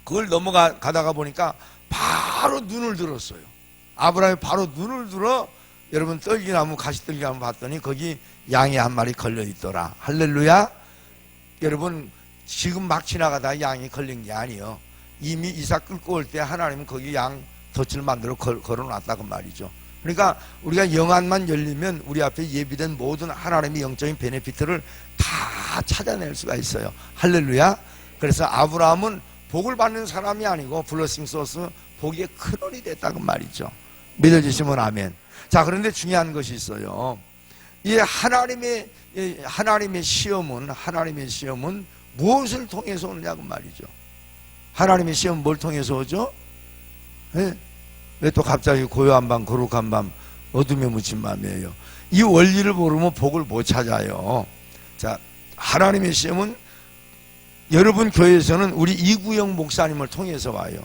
그걸 넘어가다가 보니까 바로 눈을 들었어요. 아브라함이 바로 눈을 들어 여러분 떨기나무 가시떨기나무 봤더니 거기 양이 한 마리 걸려 있더라. 할렐루야. 여러분 지금 막 지나가다 양이 걸린 게 아니에요. 이미 이삭 끌고 올 때 하나님은 거기 양 덫을 만들어 걸어놨다고 말이죠. 그러니까 우리가 영안만 열리면 우리 앞에 예비된 모든 하나님의 영적인 베네피트를 다 찾아낼 수가 있어요. 할렐루야. 그래서 아브라함은 복을 받는 사람이 아니고 블러싱 소스 복의 근원이 됐다고 말이죠. 믿어지시면 아멘. 자, 그런데 중요한 것이 있어요. 이 하나님의 시험은 무엇을 통해서 오느냐고 말이죠. 하나님의 시험은 뭘 통해서 오죠? 네? 왜 또 갑자기 고요한 밤, 거룩한 밤, 어둠에 묻힌 밤이에요. 이 원리를 모르면 복을 못 찾아요. 자, 하나님의 시험은 여러분 교회에서는 우리 이구영 목사님을 통해서 와요.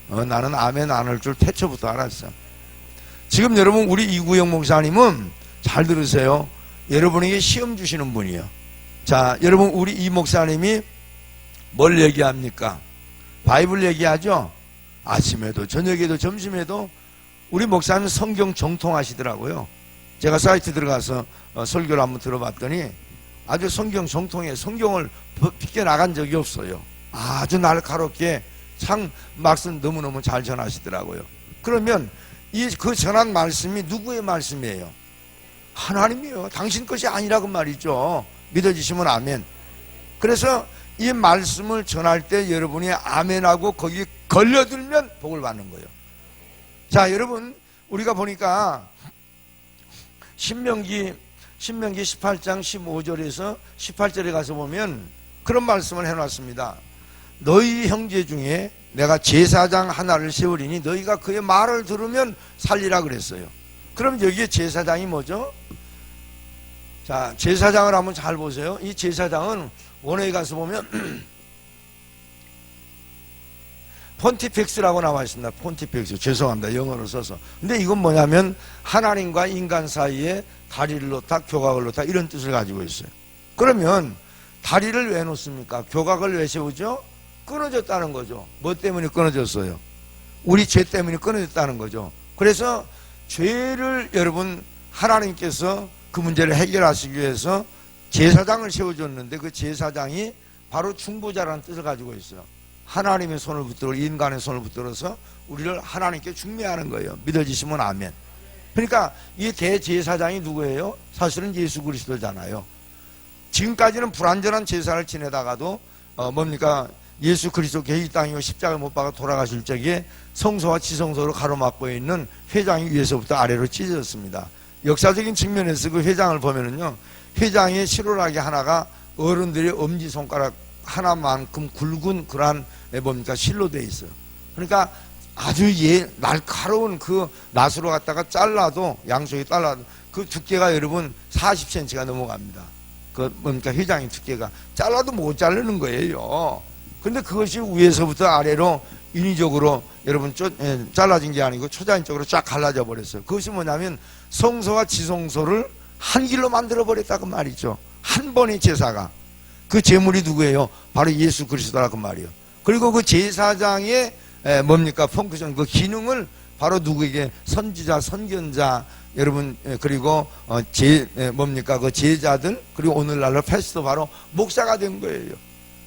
나는 아멘 안 할 줄 태초부터 알았어. 지금 여러분 우리 이구영 목사님은 잘 들으세요. 여러분에게 시험 주시는 분이에요. 자, 여러분 우리 이 목사님이 뭘 얘기합니까? 바이블 얘기하죠? 아침에도 저녁에도 점심에도 우리 목사님 성경 정통하시더라고요. 제가 사이트 들어가서 설교를 한번 들어봤더니 아주 성경 정통해. 성경을 비껴나간 적이 없어요. 아주 날카롭게 참 말씀 너무너무 잘 전하시더라고요. 그러면 그 전한 말씀이 누구의 말씀이에요? 하나님이요. 당신 것이 아니라고 말이죠. 믿어지시면 아멘. 그래서 이 말씀을 전할 때 여러분이 아멘하고 거기 걸려들면 복을 받는 거예요. 자, 여러분 우리가 보니까 신명기 18장 15절에서 18절에 가서 보면 그런 말씀을 해놨습니다. 너희 형제 중에 내가 제사장 하나를 세우리니 너희가 그의 말을 들으면 살리라 그랬어요. 그럼 여기에 제사장이 뭐죠? 자, 제사장을 한번 잘 보세요. 이 제사장은 원어에 가서 보면 폰티펙스라고 나와 있습니다. 폰티펙스. 죄송합니다. 영어로 써서. 근데 이건 뭐냐면 하나님과 인간 사이에 다리를 놓다, 교각을 놓다 이런 뜻을 가지고 있어요. 그러면 다리를 왜 놓습니까? 교각을 왜 세우죠? 끊어졌다는 거죠. 뭐 때문에 끊어졌어요? 우리 죄 때문에 끊어졌다는 거죠. 그래서 죄를 여러분 하나님께서 그 문제를 해결하시기 위해서 제사장을 세워줬는데 그 제사장이 바로 중보자라는 뜻을 가지고 있어요. 하나님의 손을 붙들어 인간의 손을 붙들어서 우리를 하나님께 중매하는 거예요. 믿어지시면 아멘. 그러니까 이 대제사장이 누구예요? 사실은 예수 그리스도잖아요. 지금까지는 불완전한 제사를 지내다가도 뭡니까? 예수 그리스도께서 이 땅에 십자가를 못 박아 돌아가실 적에 성소와 지성소로 가로막고 있는 회장이 위에서부터 아래로 찢어졌습니다. 역사적인 측면에서 그 회장을 보면은요, 회장의 실오라기 하나가 어른들의 엄지손가락 하나만큼 굵은 그러한 뭡니까? 실로 되어 있어요. 그러니까 아주 날카로운 그 낫으로 갖다가 잘라도 양쪽에 잘라도 그 두께가 여러분 40cm가 넘어갑니다. 그 뭡니까? 회장의 두께가 잘라도 못 자르는 거예요. 근데 그것이 위에서부터 아래로 인위적으로 여러분 잘라진 게 아니고 초자연적으로 쫙 갈라져 버렸어요. 그것이 뭐냐면 성소와 지성소를 한 길로 만들어 버렸다고 말이죠. 한 번의 제사가. 그 제물이 누구예요? 바로 예수 그리스도라고 말이에요. 그리고 그 제사장의 뭡니까? 펑크션 그 기능을 바로 누구에게? 선지자, 선견자 여러분, 그리고 뭡니까? 그 제자들, 그리고 오늘날로 패스도 바로 목사가 된 거예요.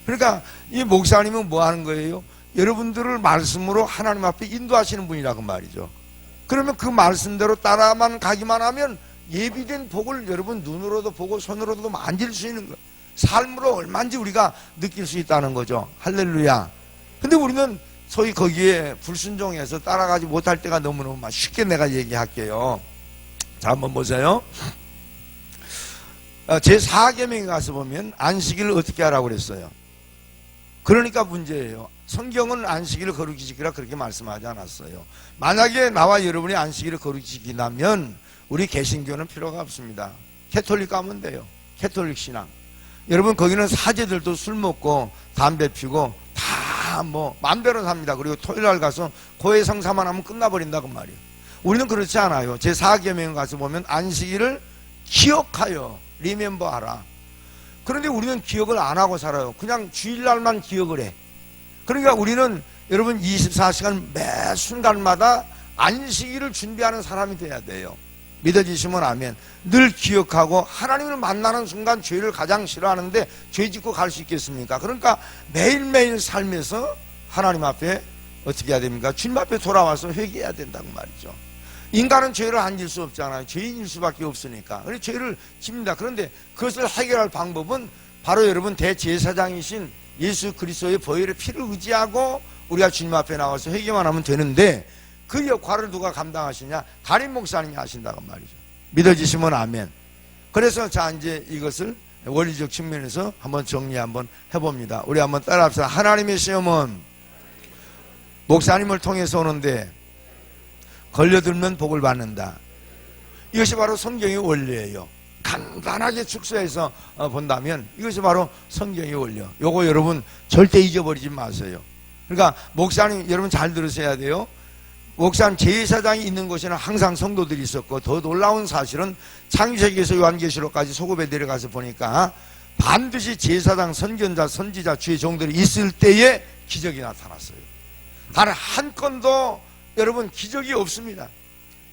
그러니까 이 목사님은 뭐 하는 거예요? 여러분들을 말씀으로 하나님 앞에 인도하시는 분이라고 말이죠. 그러면 그 말씀대로 따라만 가기만 하면 예비된 복을 여러분 눈으로도 보고 손으로도 만질 수 있는 거예요. 삶으로 얼마인지 우리가 느낄 수 있다는 거죠. 할렐루야. 근데 우리는 소위 거기에 불순종해서 따라가지 못할 때가 너무너무 많아. 쉽게 내가 얘기할게요. 자, 한번 보세요. 제4계명에 가서 보면 안식일을 어떻게 하라고 그랬어요? 그러니까 문제예요. 성경은 안식일을 거룩히 지키라 그렇게 말씀하지 않았어요. 만약에 나와 여러분이 안식일을 거룩히 지키려면 우리 개신교는 필요가 없습니다. 캐톨릭 가면 돼요. 캐톨릭 신앙. 여러분 거기는 사제들도 술 먹고 담배 피고 다 뭐 마음대로 삽니다. 그리고 토요일날 가서 고해성사만 하면 끝나버린다고 말이에요. 우리는 그렇지 않아요. 제4계명 가서 보면 안식일을 기억하여 리멤버 하라. 그런데 우리는 기억을 안 하고 살아요. 그냥 주일날만 기억을 해. 그러니까 우리는 여러분 24시간 매 순간마다 안식일을 준비하는 사람이 돼야 돼요. 믿어지시면 아멘. 늘 기억하고 하나님을 만나는 순간 죄를 가장 싫어하는데 죄 짓고 갈 수 있겠습니까? 그러니까 매일매일 삶에서 하나님 앞에 어떻게 해야 됩니까? 주님 앞에 돌아와서 회개해야 된다고 말이죠. 인간은 죄를 안 질 수 없잖아요. 죄인일 수밖에 없으니까. 그래서 죄를 집니다. 그런데 그것을 해결할 방법은 바로 여러분 대제사장이신 예수 그리스도의 보혈의 피를 의지하고 우리가 주님 앞에 나와서 회개만 하면 되는데 그 역할을 누가 감당하시냐? 담임 목사님이 하신다고 말이죠. 믿어지시면 아멘. 그래서 자 이제 이것을 원리적 측면에서 한번 정리 한번 해봅니다. 우리 한번 따라합시다. 하나님의 시험은 목사님을 통해서 오는데 걸려들면 복을 받는다. 이것이 바로 성경의 원리예요. 간단하게 축소해서 본다면 이것이 바로 성경의 원리예요. 요거 여러분 절대 잊어버리지 마세요. 그러니까 목사님 여러분 잘 들으셔야 돼요. 목사님 제사장이 있는 곳에는 항상 성도들이 있었고 더 놀라운 사실은 창세기에서 요한계시록까지 소급에 내려가서 보니까 반드시 제사장, 선견자, 선지자, 주의 종들이 있을 때에 기적이 나타났어요. 단 한 건도 여러분 기적이 없습니다.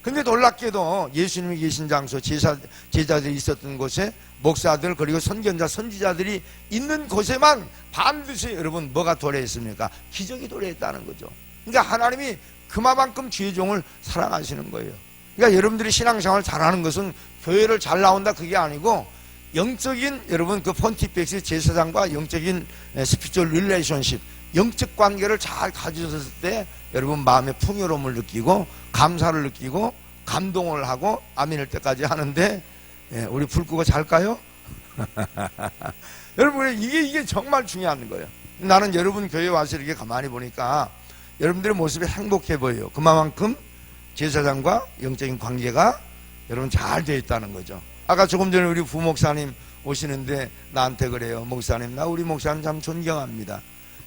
근데 놀랍게도 예수님이 계신 장소 제자들이 있었던 곳에 목사들 그리고 선견자 선지자들이 있는 곳에만 반드시 여러분 뭐가 도래했습니까? 기적이 도래했다는 거죠. 그러니까 하나님이 그만큼 주의 종을 사랑하시는 거예요. 그러니까 여러분들이 신앙생활 잘하는 것은 교회를 잘 나온다 그게 아니고 영적인 여러분 그 폰티펙스 제사장과 영적인 스피리추얼 릴레이션십 영적 관계를 잘 가지셨을 때 여러분 마음의 풍요로움을 느끼고 감사를 느끼고 감동을 하고 아멘일 때까지 하는데 우리 불 끄고 잘까요? 여러분 이게 정말 중요한 거예요. 나는 여러분 교회 와서 이렇게 가만히 보니까 여러분들의 모습이 행복해 보여요. 그만큼 제사장과 영적인 관계가 여러분 잘 되어 있다는 거죠. 아까 조금 전에 우리 부목사님 오시는데 나한테 그래요. 목사님 나 우리 목사님 참 존경합니다.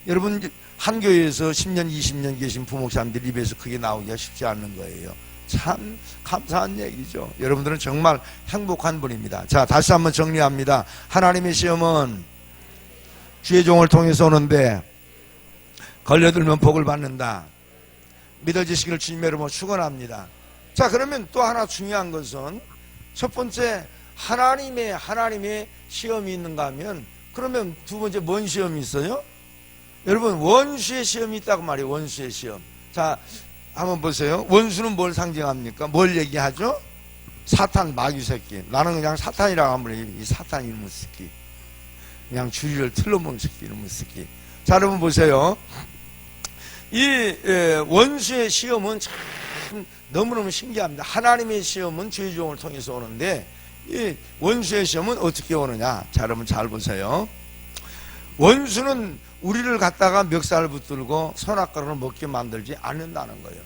여러분 한 교회에서 10년 20년 계신 부목사님들 입에서 그게 나오기가 쉽지 않는 거예요. 참 감사한 얘기죠. 여러분들은 정말 행복한 분입니다. 자 다시 한번 정리합니다. 하나님의 시험은 주의 종을 통해서 오는데 걸려들면 복을 받는다. 믿어지시기를 주님의 이름으로 축원합니다. 자 그러면 또 하나 중요한 것은 첫 번째 하나님의 시험이 있는가 하면 그러면 두 번째 뭔 시험이 있어요? 여러분 원수의 시험이 있다고 말이에요. 원수의 시험. 자 한번 보세요. 원수는 뭘 상징합니까? 뭘 얘기하죠? 사탄 마귀 새끼. 나는 그냥 사탄이라고 하면 이 사탄 이놈의 새끼. 그냥 주리를 틀어먹은 새끼 이놈의 새끼. 자 여러분 보세요. 이 원수의 시험은 참 너무너무 신기합니다. 하나님의 시험은 주의 종을 통해서 오는데 이 원수의 시험은 어떻게 오느냐? 자 여러분 잘 보세요. 원수는 우리를 갖다가 멱살을 붙들고 선악과를 먹게 만들지 않는다는 거예요.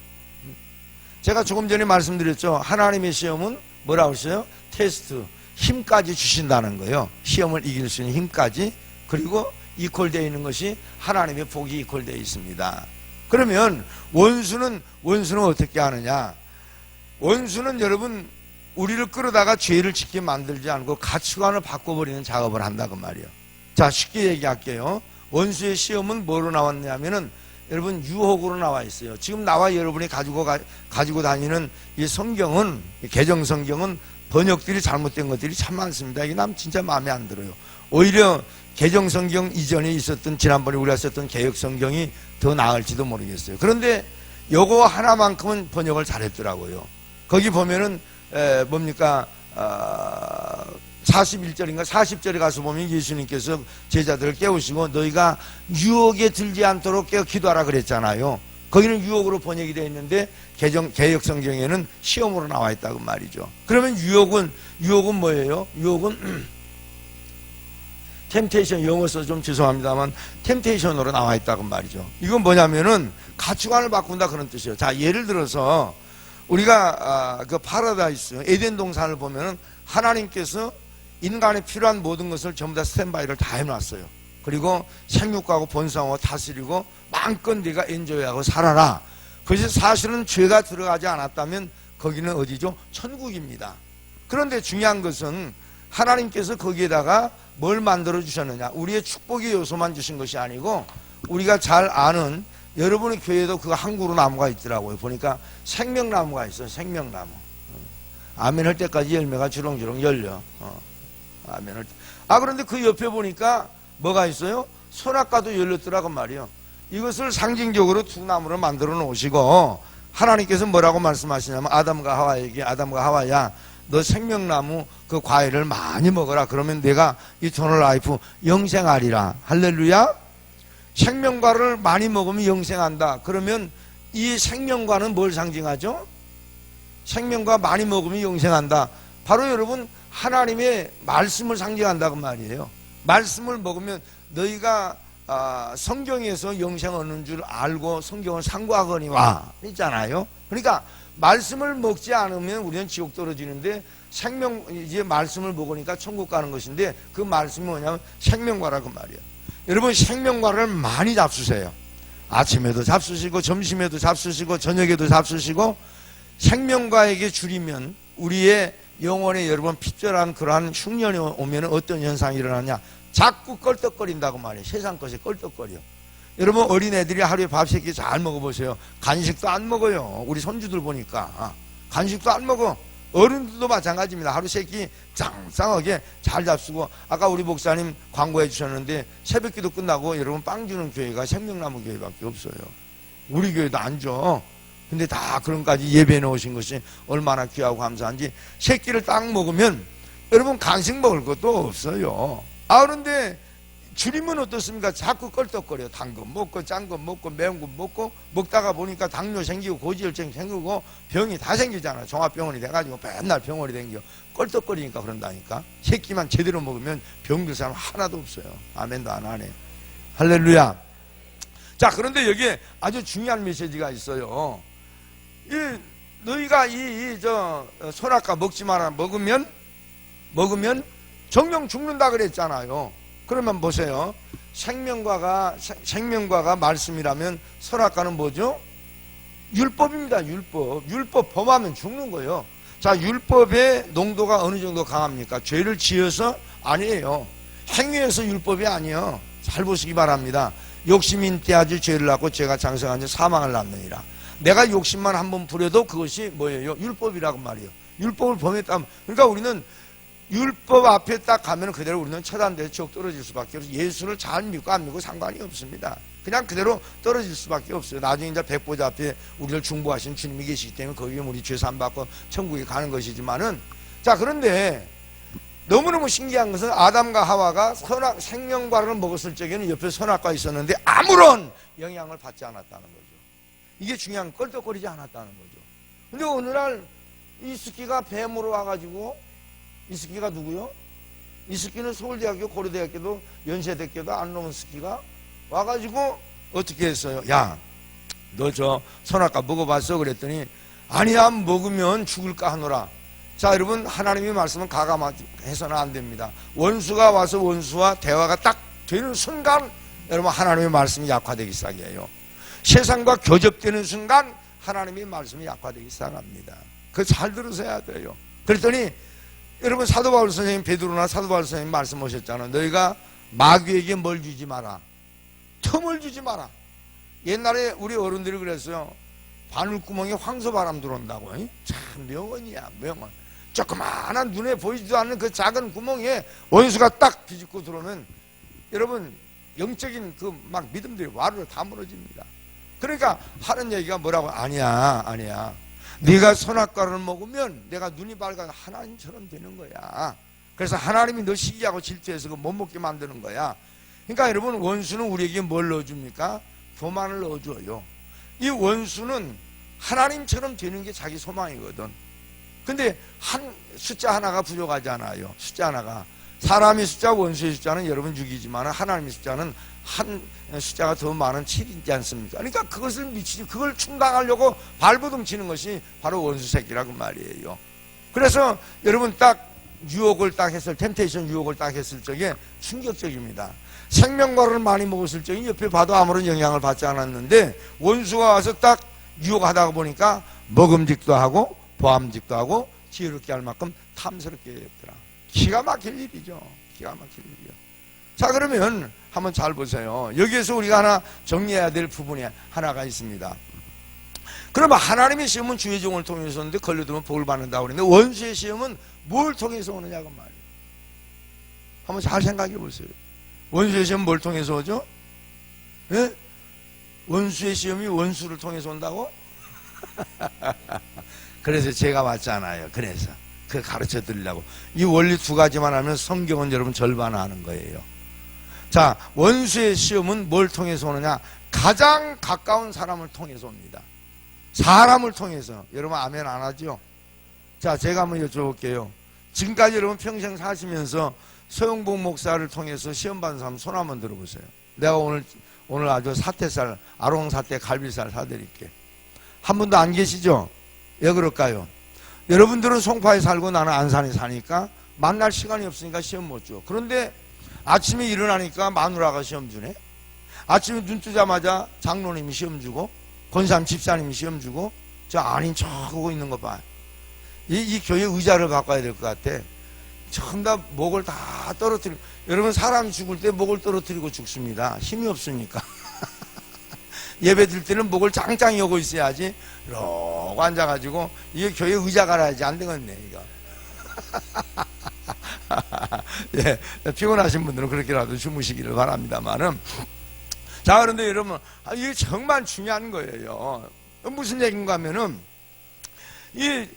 제가 조금 전에 말씀드렸죠. 하나님의 시험은 뭐라고 했어요? 테스트, 힘까지 주신다는 거예요. 시험을 이길 수 있는 힘까지. 그리고 이퀄되어 있는 것이 하나님의 복이 이퀄되어 있습니다. 그러면 원수는 어떻게 하느냐? 원수는 여러분 우리를 끌어다가 죄를 짓게 만들지 않고 가치관을 바꿔버리는 작업을 한다고 말이에요. 자 쉽게 얘기할게요. 원수의 시험은 뭐로 나왔냐면은 여러분 유혹으로 나와 있어요. 지금 나와 여러분이 가지고 다니는 이 성경은 개정 성경은 번역들이 잘못된 것들이 참 많습니다. 이게 남 진짜 마음에 안 들어요. 오히려 개정 성경 이전에 있었던 지난번에 우리가 썼던 개역 성경이 더 나을지도 모르겠어요. 그런데 요거 하나만큼은 번역을 잘했더라고요. 거기 보면은 뭡니까 41절인가 40절에 가서 보면 예수님께서 제자들을 깨우시고 너희가 유혹에 들지 않도록 깨어 기도하라 그랬잖아요. 거기는 유혹으로 번역이 되어 있는데 개역 성경에는 시험으로 나와 있다고 말이죠. 그러면 유혹은 뭐예요? 유혹은 템테이션, 영어 써 좀 죄송합니다만 템테이션으로 나와 있다고 말이죠. 이건 뭐냐면은 가치관을 바꾼다 그런 뜻이에요. 자, 예를 들어서 우리가 그 파라다이스 에덴 동산을 보면은 하나님께서 인간에 필요한 모든 것을 전부 다 스탠바이를 다 해놨어요. 그리고 생육하고 번성하고 다스리고 마음껏 네가 엔조이하고 살아라. 그것이 사실은 죄가 들어가지 않았다면 거기는 어디죠? 천국입니다. 그런데 중요한 것은 하나님께서 거기에다가 뭘 만들어 주셨느냐, 우리의 축복의 요소만 주신 것이 아니고 우리가 잘 아는 여러분의 교회에도 그 한 그루 나무가 있더라고요. 보니까 생명나무가 있어요. 생명나무. 아멘 할 때까지 열매가 주렁주렁 열려. 아멘 할 때. 그런데 그 옆에 보니까 뭐가 있어요? 선악과도 열렸더라고 말이요. 이것을 상징적으로 두 나무를 만들어 놓으시고 하나님께서 뭐라고 말씀하시냐면 아담과 하와에게, 아담과 하와야 너 생명나무 그 과일을 많이 먹어라. 그러면 내가 이터널 라이프 영생하리라. 할렐루야. 생명과를 많이 먹으면 영생한다. 그러면 이 생명과는 뭘 상징하죠? 생명과 많이 먹으면 영생한다. 바로 여러분 하나님의 말씀을 상징한다고 말이에요. 말씀을 먹으면 너희가 성경에서 영생 얻는 줄 알고 성경을 상고하거니와 있잖아요. 그러니까 말씀을 먹지 않으면 우리는 지옥 떨어지는데 이제 말씀을 먹으니까 천국 가는 것인데 그 말씀이 뭐냐면 생명과라고 말이에요. 여러분 생명과를 많이 잡수세요. 아침에도 잡수시고 점심에도 잡수시고 저녁에도 잡수시고 생명과에게 줄이면 우리의 영혼에 여러분 핍절한 그러한 흉년이 오면 어떤 현상이 일어나냐, 자꾸 껄떡거린다고 말이에요. 세상 것에 껄떡거려. 여러분 어린애들이 하루에 밥 3끼 잘 먹어보세요. 간식도 안 먹어요. 우리 손주들 보니까 간식도 안 먹어. 어른들도 마찬가지입니다. 하루 3끼 짱짱하게 잘 잡수고, 아까 우리 목사님 광고해 주셨는데 새벽기도 끝나고 여러분 빵 주는 교회가 생명나무 교회밖에 없어요. 우리 교회도 안 줘. 근데 다 그런까지 예배해 놓으신 것이 얼마나 귀하고 감사한지. 새끼를 딱 먹으면 여러분 간식 먹을 것도 없어요. 그런데 줄이면 어떻습니까? 자꾸 껄떡거려. 단 거 먹고 짠 거 먹고 매운 거 먹고 먹다가 보니까 당뇨 생기고 고지혈증 생기고 병이 다 생기잖아. 종합병원이 돼가지고 맨날 병원이 댕겨. 껄떡거리니까 그런다니까. 새끼만 제대로 먹으면 병들 사람 하나도 없어요. 아멘도 안 하네. 할렐루야. 자, 그런데 여기에 아주 중요한 메시지가 있어요. 너희가 선악과 먹지 마라. 먹으면 정령 죽는다 그랬잖아요. 그러면 보세요. 생명과가 말씀이라면 선악과는 뭐죠? 율법입니다. 율법 범하면 죽는 거예요. 자, 율법의 농도가 어느 정도 강합니까? 죄를 지어서 아니에요. 행위에서 율법이 아니에요. 잘 보시기 바랍니다. 욕심이 인태하지 죄를 낳고 죄가 장성하지 사망을 낳느니라. 내가 욕심만 한번 부려도 그것이 뭐예요? 율법이라고 말이에요. 율법을 범했다면, 그러니까 우리는 율법 앞에 딱 가면 그대로 우리는 처단돼서 지옥 떨어질 수밖에 없어요. 예수를 잘 믿고 안 믿고 상관이 없습니다. 그냥 그대로 떨어질 수밖에 없어요. 나중에 이제 백보자 앞에 우리를 중보하신 주님이 계시기 때문에 거기에 우리 죄 사함받고 천국에 가는 것이지만은, 자, 그런데 너무너무 신기한 것은 아담과 하와가 생명과를 먹었을 적에는 옆에 선악과 있었는데 아무런 영향을 받지 않았다는 거죠. 이게 중요한, 껄떡거리지 않았다는 거죠. 근데 어느 날 이스키가 뱀으로 와가지고, 이스키가 누구요? 이스키는 서울대학교, 고려대학교도, 연세대학교도 안 나온 스키가 와가지고 어떻게 했어요? 야, 너 선악과 먹어봤어? 그랬더니 아니야, 먹으면 죽을까 하노라. 자, 여러분 하나님의 말씀은 가감해서는 안 됩니다. 원수가 와서 원수와 대화가 딱 되는 순간 여러분 하나님의 말씀이 약화되기 시작해요. 세상과 교접되는 순간 하나님의 말씀이 약화되기 시작합니다. 그거 잘 들으셔야 돼요. 그랬더니 여러분 사도 바울 선생님, 베드로나 사도 바울 선생님 말씀하셨잖아요. 너희가 마귀에게 뭘 주지 마라. 틈을 주지 마라. 옛날에 우리 어른들이 그랬어요. 바늘구멍에 황소바람 들어온다고. 참 명언이야, 명언. 조그마한 눈에 보이지도 않는 그 작은 구멍에 원수가 딱 비집고 들어오면 여러분 영적인 그 막 믿음들이 와르르 다 무너집니다. 그러니까 하는 얘기가 뭐라고? 아니야. 네가 선악과를 먹으면 내가 눈이 밝아서 하나님처럼 되는 거야. 그래서 하나님이 너 시기하고 질투해서 못 먹게 만드는 거야. 그러니까 여러분, 원수는 우리에게 뭘 넣어줍니까? 교만을 넣어줘요. 이 원수는 하나님처럼 되는 게 자기 소망이거든. 근데 한 숫자 하나가 부족하잖아요. 숫자 하나가. 사람의 숫자, 원수의 숫자는 여러분 6이지만 하나님의 숫자는 한 숫자가 더 많은 7이지 않습니까? 그러니까 그것을 미치지, 그걸 충당하려고 발버둥 치는 것이 바로 원수 새끼라고 말이에요. 그래서 여러분 딱 유혹을 딱 했을, 템테이션 유혹을 딱 했을 적에 충격적입니다. 생명과를 많이 먹었을 적에 옆에 봐도 아무런 영향을 받지 않았는데 원수가 와서 딱 유혹하다가 보니까 먹음직도 하고 보암직도 하고 지혜롭게 할 만큼 탐스럽게 했더라. 기가 막힐 일이죠. 기가 막힐 일이요. 자, 그러면 한번 잘 보세요. 여기에서 우리가 하나 정리해야 될 부분이 하나가 있습니다. 그러면 하나님의 시험은 주의 종을 통해서 오는데 걸려들면 복을 받는다고 그랬는데 원수의 시험은 뭘 통해서 오느냐고 말이에요. 한번 잘 생각해 보세요. 원수의 시험은 뭘 통해서 오죠? 예? 원수의 시험이 원수를 통해서 온다고? 그래서 제가 왔잖아요. 그래서 그 가르쳐 드리려고. 이 원리 두 가지만 하면 성경은 여러분 절반 아는 거예요. 자, 원수의 시험은 뭘 통해서 오느냐? 가장 가까운 사람을 통해서 옵니다. 사람을 통해서. 여러분 아멘 안 하죠? 자, 제가 한번 여쭤볼게요. 지금까지 여러분 평생 사시면서 서영복 목사를 통해서 시험 받은 사람 손 한번 들어보세요. 내가 오늘 아주 사태살, 아롱 사태 갈비살 사드릴게. 한 분도 안 계시죠? 왜 그럴까요? 여러분들은 송파에 살고 나는 안산에 사니까 만날 시간이 없으니까 시험 못 줘. 그런데 아침에 일어나니까 마누라가 시험 주네. 아침에 눈 뜨자마자 장로님이 시험 주고 권사님 집사님이 시험 주고 저 아닌 척하고 있는 거 봐. 이 교회 의자를 바꿔야 될 것 같아. 전부 다 목을 다 떨어뜨리고. 여러분 사람이 죽을 때 목을 떨어뜨리고 죽습니다. 힘이 없으니까. 예배 드릴 때는 목을 짱짱 여고 있어야지. 이러고 앉아가지고 이게 교회 의자 갈아야지. 안 되겠네 이거. 예, 피곤하신 분들은 그렇게라도 주무시기를 바랍니다만은. 자, 그런데 여러분 이게 정말 중요한 거예요. 무슨 얘기인가 하면은 이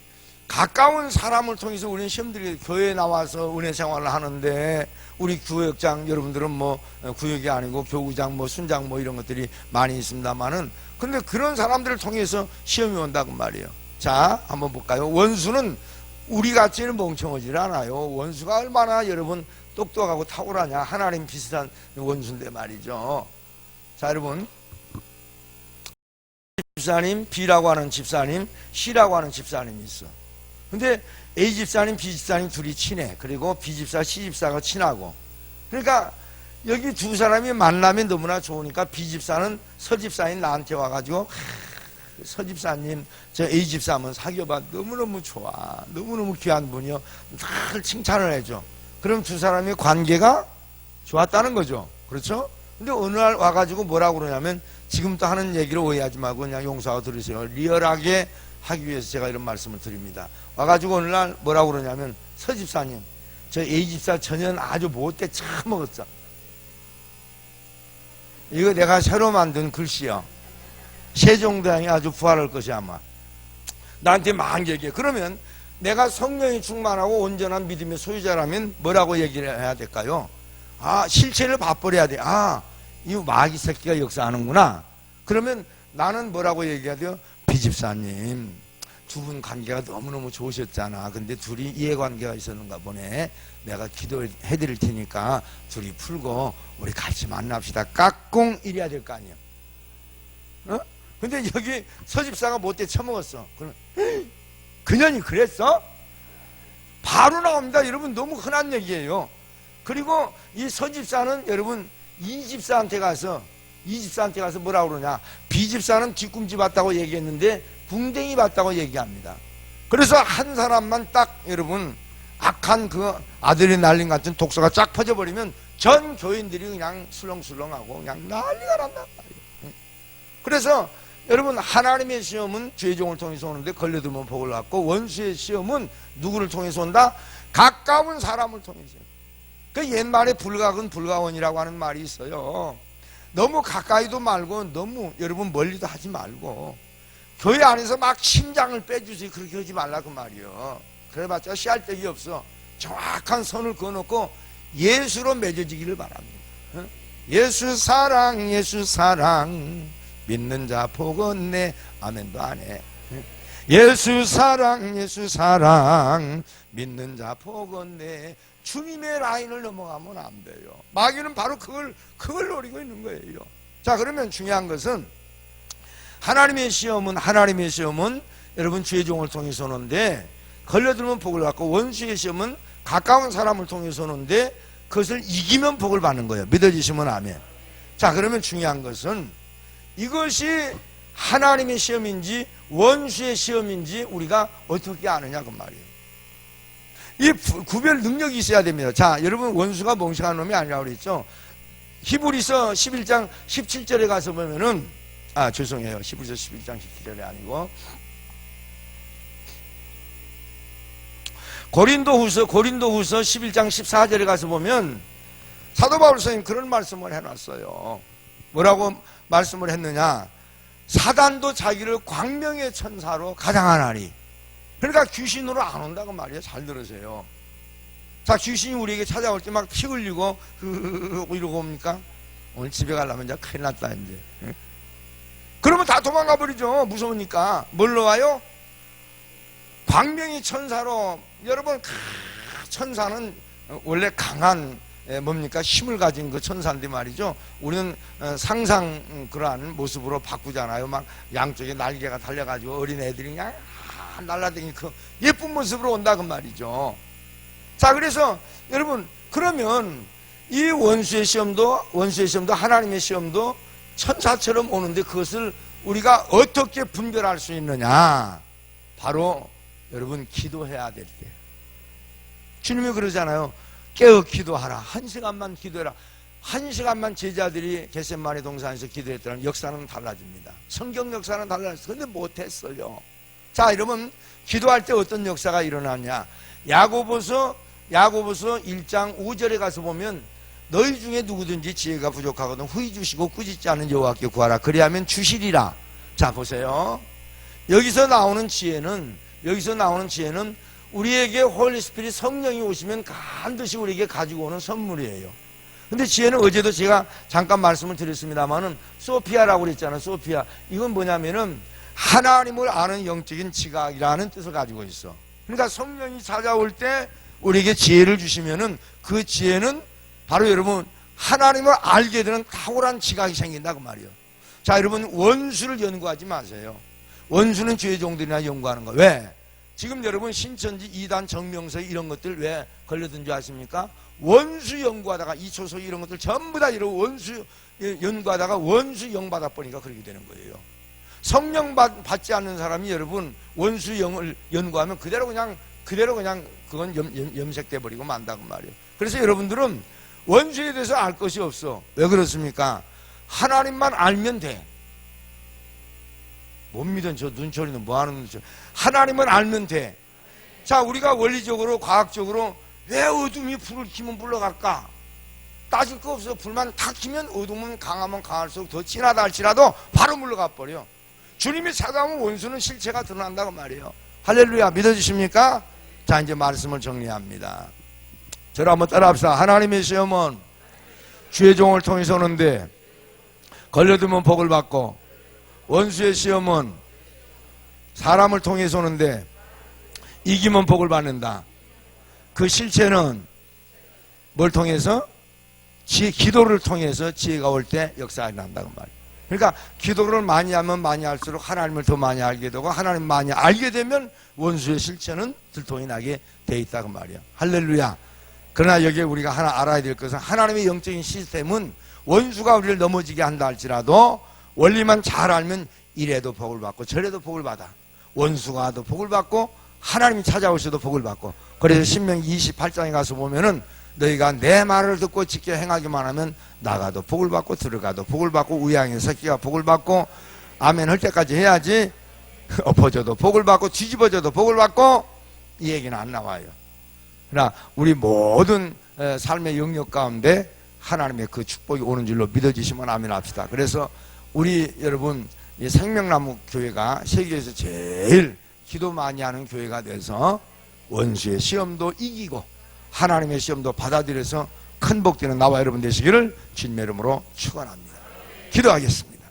가까운 사람을 통해서 우리는 시험들이 교회에 나와서 은혜 생활을 하는데 우리 구역장 여러분들은 뭐 구역이 아니고 교구장 뭐 순장 뭐 이런 것들이 많이 있습니다만은 근데 그런 사람들을 통해서 시험이 온다고 말이에요. 자, 한번 볼까요? 원수는 우리 같이는 멍청하지 않아요. 원수가 얼마나 여러분 똑똑하고 탁월하냐. 하나님 비슷한 원수인데 말이죠. 자, 여러분 집사님, B라고 하는 집사님, C라고 하는 집사님이 있어. 근데 A 집사님, B 집사님 둘이 친해. 그리고 B 집사, C 집사가 친하고. 그러니까 여기 두 사람이 만나면 너무나 좋으니까 B 집사는 서 집사인 나한테 와가지고 서 집사님, 저 A 집사 한번 사귀어봐. 너무너무 좋아. 너무너무 귀한 분이요. 늘 칭찬을 해줘. 그럼 두 사람의 관계가 좋았다는 거죠. 그렇죠? 근데 어느 날 와가지고 뭐라고 그러냐면 지금부터 하는 얘기를 오해하지 말고 그냥 용서하고 들으세요. 리얼하게 하기 위해서 제가 이런 말씀을 드립니다. 와가지고 어느 날 뭐라고 그러냐면 서 집사님, 저 A 집사 전혀 아주 못돼 처먹었어. 이거 내가 새로 만든 글씨요. 세종대왕이 아주 부활할 것이 아마. 나한테 막 얘기해. 그러면 내가 성령이 충만하고 온전한 믿음의 소유자라면 뭐라고 얘기를 해야 될까요? 아, 실체를 봐버려야 돼. 아, 이 마귀 새끼가 역사하는구나. 그러면 나는 뭐라고 얘기해야 돼요? 비집사님, 두 분 관계가 너무너무 좋으셨잖아. 근데 둘이 이해관계가 있었는가 보네. 내가 기도해 드릴 테니까 둘이 풀고 우리 같이 만납시다. 깍꿍 이래야 될 거 아니에요. 어? 근데 여기 서집사가 못돼 처먹었어. 그러면 그년이 그랬어? 바로 나옵니다. 여러분 너무 흔한 얘기예요. 그리고 이 서집사는 여러분 이 집사한테 가서 뭐라고 그러냐. B집사는 뒤꿈치 봤다고 얘기했는데 궁뎅이 봤다고 얘기합니다. 그래서 한 사람만 딱 여러분 악한 그 아드레날린 같은 독소가 쫙 퍼져버리면 전 교인들이 그냥 술렁술렁하고 그냥 난리가 난단 말이에요. 그래서 여러분 하나님의 시험은 죄의 종을 통해서 오는데 걸려들면 복을 받고 원수의 시험은 누구를 통해서 온다? 가까운 사람을 통해서. 그 옛말에 불가근 불가원이라고 하는 말이 있어요. 너무 가까이도 말고 너무 여러분 멀리도 하지 말고 교회 안에서 막 심장을 빼주세요. 그렇게 하지 말라 그 말이요. 그래봤자 씨알데기 없어. 정확한 선을 그어놓고 예수로 맺어지기를 바랍니다. 예수 사랑 예수 사랑 믿는 자 복 얻네. 아멘도 안 해. 예수 사랑 예수 사랑 믿는 자 복 얻네. 주님의 라인을 넘어가면 안 돼요. 마귀는 바로 그걸 노리고 있는 거예요. 자, 그러면 중요한 것은 하나님의 시험은 여러분 주의 종을 통해서 오는데 걸려들면 복을 받고, 원수의 시험은 가까운 사람을 통해서 오는데 그것을 이기면 복을 받는 거예요. 믿어지시면 아멘. 자, 그러면 중요한 것은 이것이 하나님의 시험인지 원수의 시험인지 우리가 어떻게 아느냐 그 말이에요. 이 구별 능력이 있어야 됩니다. 자, 여러분, 원수가 멍청한 놈이 아니라고 그랬죠. 히브리서 11장 17절에 가서 보면은, 죄송해요. 히브리서 11장 17절이 아니고 고린도후서 11장 14절에 가서 보면 사도 바울 선생님 그런 말씀을 해놨어요. 뭐라고 말씀을 했느냐? 사단도 자기를 광명의 천사로 가장하나니. 그러니까 귀신으로 안 온다고 말이에요. 잘 들으세요. 자, 귀신이 우리에게 찾아올 때 막 피 흘리고 이러고 옵니까? 오늘 집에 가려면 이제 큰일 났다 이제. 그러면 다 도망가 버리죠. 무서우니까. 뭘로 와요? 광명의 천사로. 여러분, 천사는 원래 강한 뭡니까? 힘을 가진 그 천사인데 말이죠. 우리는 상상 그러한 모습으로 바꾸잖아요. 막 양쪽에 날개가 달려가지고 어린 애들이 그냥 날라다니는 그 예쁜 모습으로 온다 그 말이죠. 자, 그래서 여러분, 그러면 이 원수의 시험도 하나님의 시험도 천사처럼 오는데 그것을 우리가 어떻게 분별할 수 있느냐? 바로 여러분, 기도해야 될 때. 주님이 그러잖아요. 깨어 기도하라. 1시간만 기도해라. 1시간만 제자들이 겟세마네 동산에서 기도했더니 역사는 달라집니다. 성경 역사는 달라졌어요. 근데 못했어요. 자, 여러분, 기도할 때 어떤 역사가 일어나냐? 야고보서 1장 5절에 가서 보면 너희 중에 누구든지 지혜가 부족하거든 후히 주시고 꾸짖지 않은 여호와께 구하라. 그리하면 주시리라. 자, 보세요. 여기서 나오는 지혜는 우리에게 홀리 스피릿 성령이 오시면 반드시 우리에게 가지고 오는 선물이에요. 근데 지혜는 어제도 제가 잠깐 말씀을 드렸습니다만은 소피아라고 그랬잖아요. 소피아. 이건 뭐냐면은 하나님을 아는 영적인 지각이라는 뜻을 가지고 있어. 그러니까 성령이 찾아올 때 우리에게 지혜를 주시면은 그 지혜는 바로 여러분 하나님을 알게 되는 탁월한 지각이 생긴다 그 말이에요. 자, 여러분, 원수를 연구하지 마세요. 원수는 주의 종들이나 연구하는 거예요. 왜? 지금 여러분 신천지 이단 정명서 이런 것들 왜 걸려든 줄 아십니까? 원수 연구하다가 이초소 이런 것들 전부 다 이런 원수 연구하다가 원수 영 받아 보니까 그렇게 되는 거예요. 성령 받지 않는 사람이 여러분 원수 영을 연구하면 그대로 그냥 그건 염색돼 버리고 만다고 말이에요. 그래서 여러분들은 원수에 대해서 알 것이 없어. 왜 그렇습니까? 하나님만 알면 돼. 못 믿은 저 눈초리는 뭐 하는 눈초리. 하나님은 알면 돼. 자, 우리가 원리적으로 과학적으로 왜 어둠이 불을 켜면 불러갈까? 따질 거 없어. 불만 탁 켜면 어둠은 강하면 강할수록 더 진하다 할지라도 바로 물러가 버려. 주님이 찾아오면 원수는 실체가 드러난다고 말이에요. 할렐루야. 믿어주십니까? 자, 이제 말씀을 정리합니다. 저를 한번 따라합시다. 하나님의 시험은 주의 종을 통해서 오는데 걸려들면 복을 받고, 원수의 시험은 사람을 통해서 오는데 이기면 복을 받는다. 그 실체는 뭘 통해서? 기도를 통해서 지혜가 올 때 역사가 난다고 말이에요. 그러니까 기도를 많이 하면 많이 할수록 하나님을 더 많이 알게 되고, 하나님 많이 알게 되면 원수의 실체는 들통이 나게 돼 있다고 말이에요. 할렐루야. 그러나 여기에 우리가 하나 알아야 될 것은 하나님의 영적인 시스템은 원수가 우리를 넘어지게 한다 할지라도 원리만 잘 알면 이래도 복을 받고 저래도 복을 받아. 원수가 와도 복을 받고 하나님이 찾아오셔도 복을 받고. 그래서 신명기 28장에 가서 보면은 너희가 내 말을 듣고 지켜 행하기만 하면 나가도 복을 받고 들어가도 복을 받고 우양의 새끼가 복을 받고 아멘 할 때까지 해야지. 엎어져도 복을 받고 뒤집어져도 복을 받고 이 얘기는 안 나와요. 그러나 우리 모든 삶의 영역 가운데 하나님의 그 축복이 오는 줄로 믿어지시면 아멘 합시다. 그래서 우리 여러분 이 생명나무 교회가 세계에서 제일 기도 많이 하는 교회가 돼서 원수의 시험도 이기고 하나님의 시험도 받아들여서 큰 복되는 나와 여러분 되시기를 주님의 이름으로 축원합니다. 기도하겠습니다.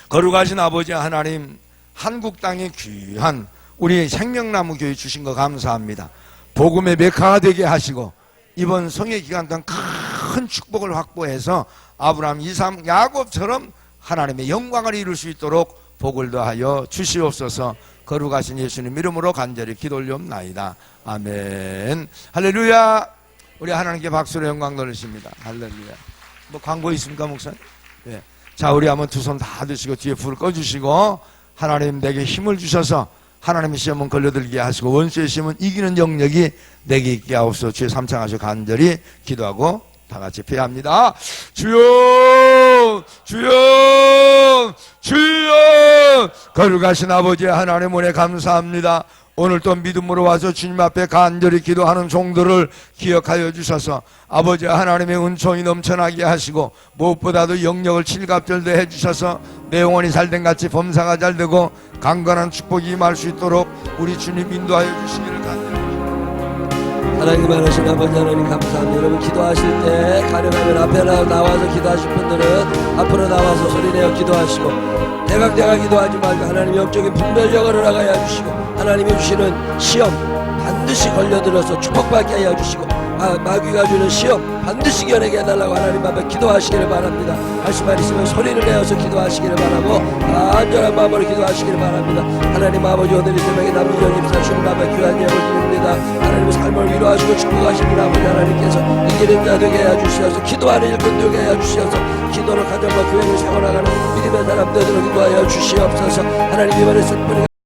거룩하신 아버지 하나님, 한국 땅에 귀한 우리 생명나무 교회 주신 거 감사합니다. 복음의 메카가 되게 하시고 이번 성회 기간 동안 큰 축복을 확보해서 아브라함, 이삭, 야곱처럼 하나님의 영광을 이룰 수 있도록 복을 더하여 주시옵소서. 거룩하신 예수님 이름으로 간절히 기도 올리옵나이다. 아멘. 할렐루야. 우리 하나님께 박수로 영광 돌리십니다. 할렐루야. 뭐 광고 있습니까, 목사님? 네. 자, 우리 한번 두 손 다 드시고 뒤에 불 꺼주시고 하나님 내게 힘을 주셔서 하나님의 시험은 걸려들게 하시고 원수의 시험은 이기는 영역이 내게 있게 하옵소서. 주의 삼창하시고 간절히 기도하고 다 같이 피합니다. 주여, 주여, 주여. 거룩하신 아버지 하나님 은혜 감사합니다. 오늘 또 믿음으로 와서 주님 앞에 간절히 기도하는 종들을 기억하여 주셔서 아버지 하나님의 은총이 넘쳐나게 하시고 무엇보다도 영역을 칠갑절대 해주셔서 내 영혼이 잘된 같이 범사가 잘되고 강건한 축복이 임할 수 있도록 우리 주님 인도하여 주시기를 간절히 하나님 많으신 아버지 하나님 감사합니다. 여러분 기도하실 때 가능하면 앞에 나와서 기도하실 분들은 앞으로 나와서 소리내어 기도하시고 대강대강 기도하지 말고 하나님 영적인 분별력을 나가야 주시고 하나님이 주시는 시험 반드시 걸려들어서 축복받게 하여 주시고 마귀가 주는 시험 반드시 이겨내게 해달라고 하나님 앞에 기도하시기를 바랍니다. 하실 말 있으면 소리를 내어서 기도하시기를 바라고 안전한 마음으로 기도하시기를 바랍니다. 하나님 아버지 오늘 이 새벽에 남주영 집사 주님 앞에 귀한 예물 드립니다. 하나님의 삶을 위로하시고 축복하시는 아버지 하나님께서 이기는 자 되게 해 주시어서 기도하는 일꾼 되게 해 주시어서 기도로 가정과 교회를 세워나가는 믿음의 사람들을 기도하여 주시옵소서. 하나님 이번에 슬프게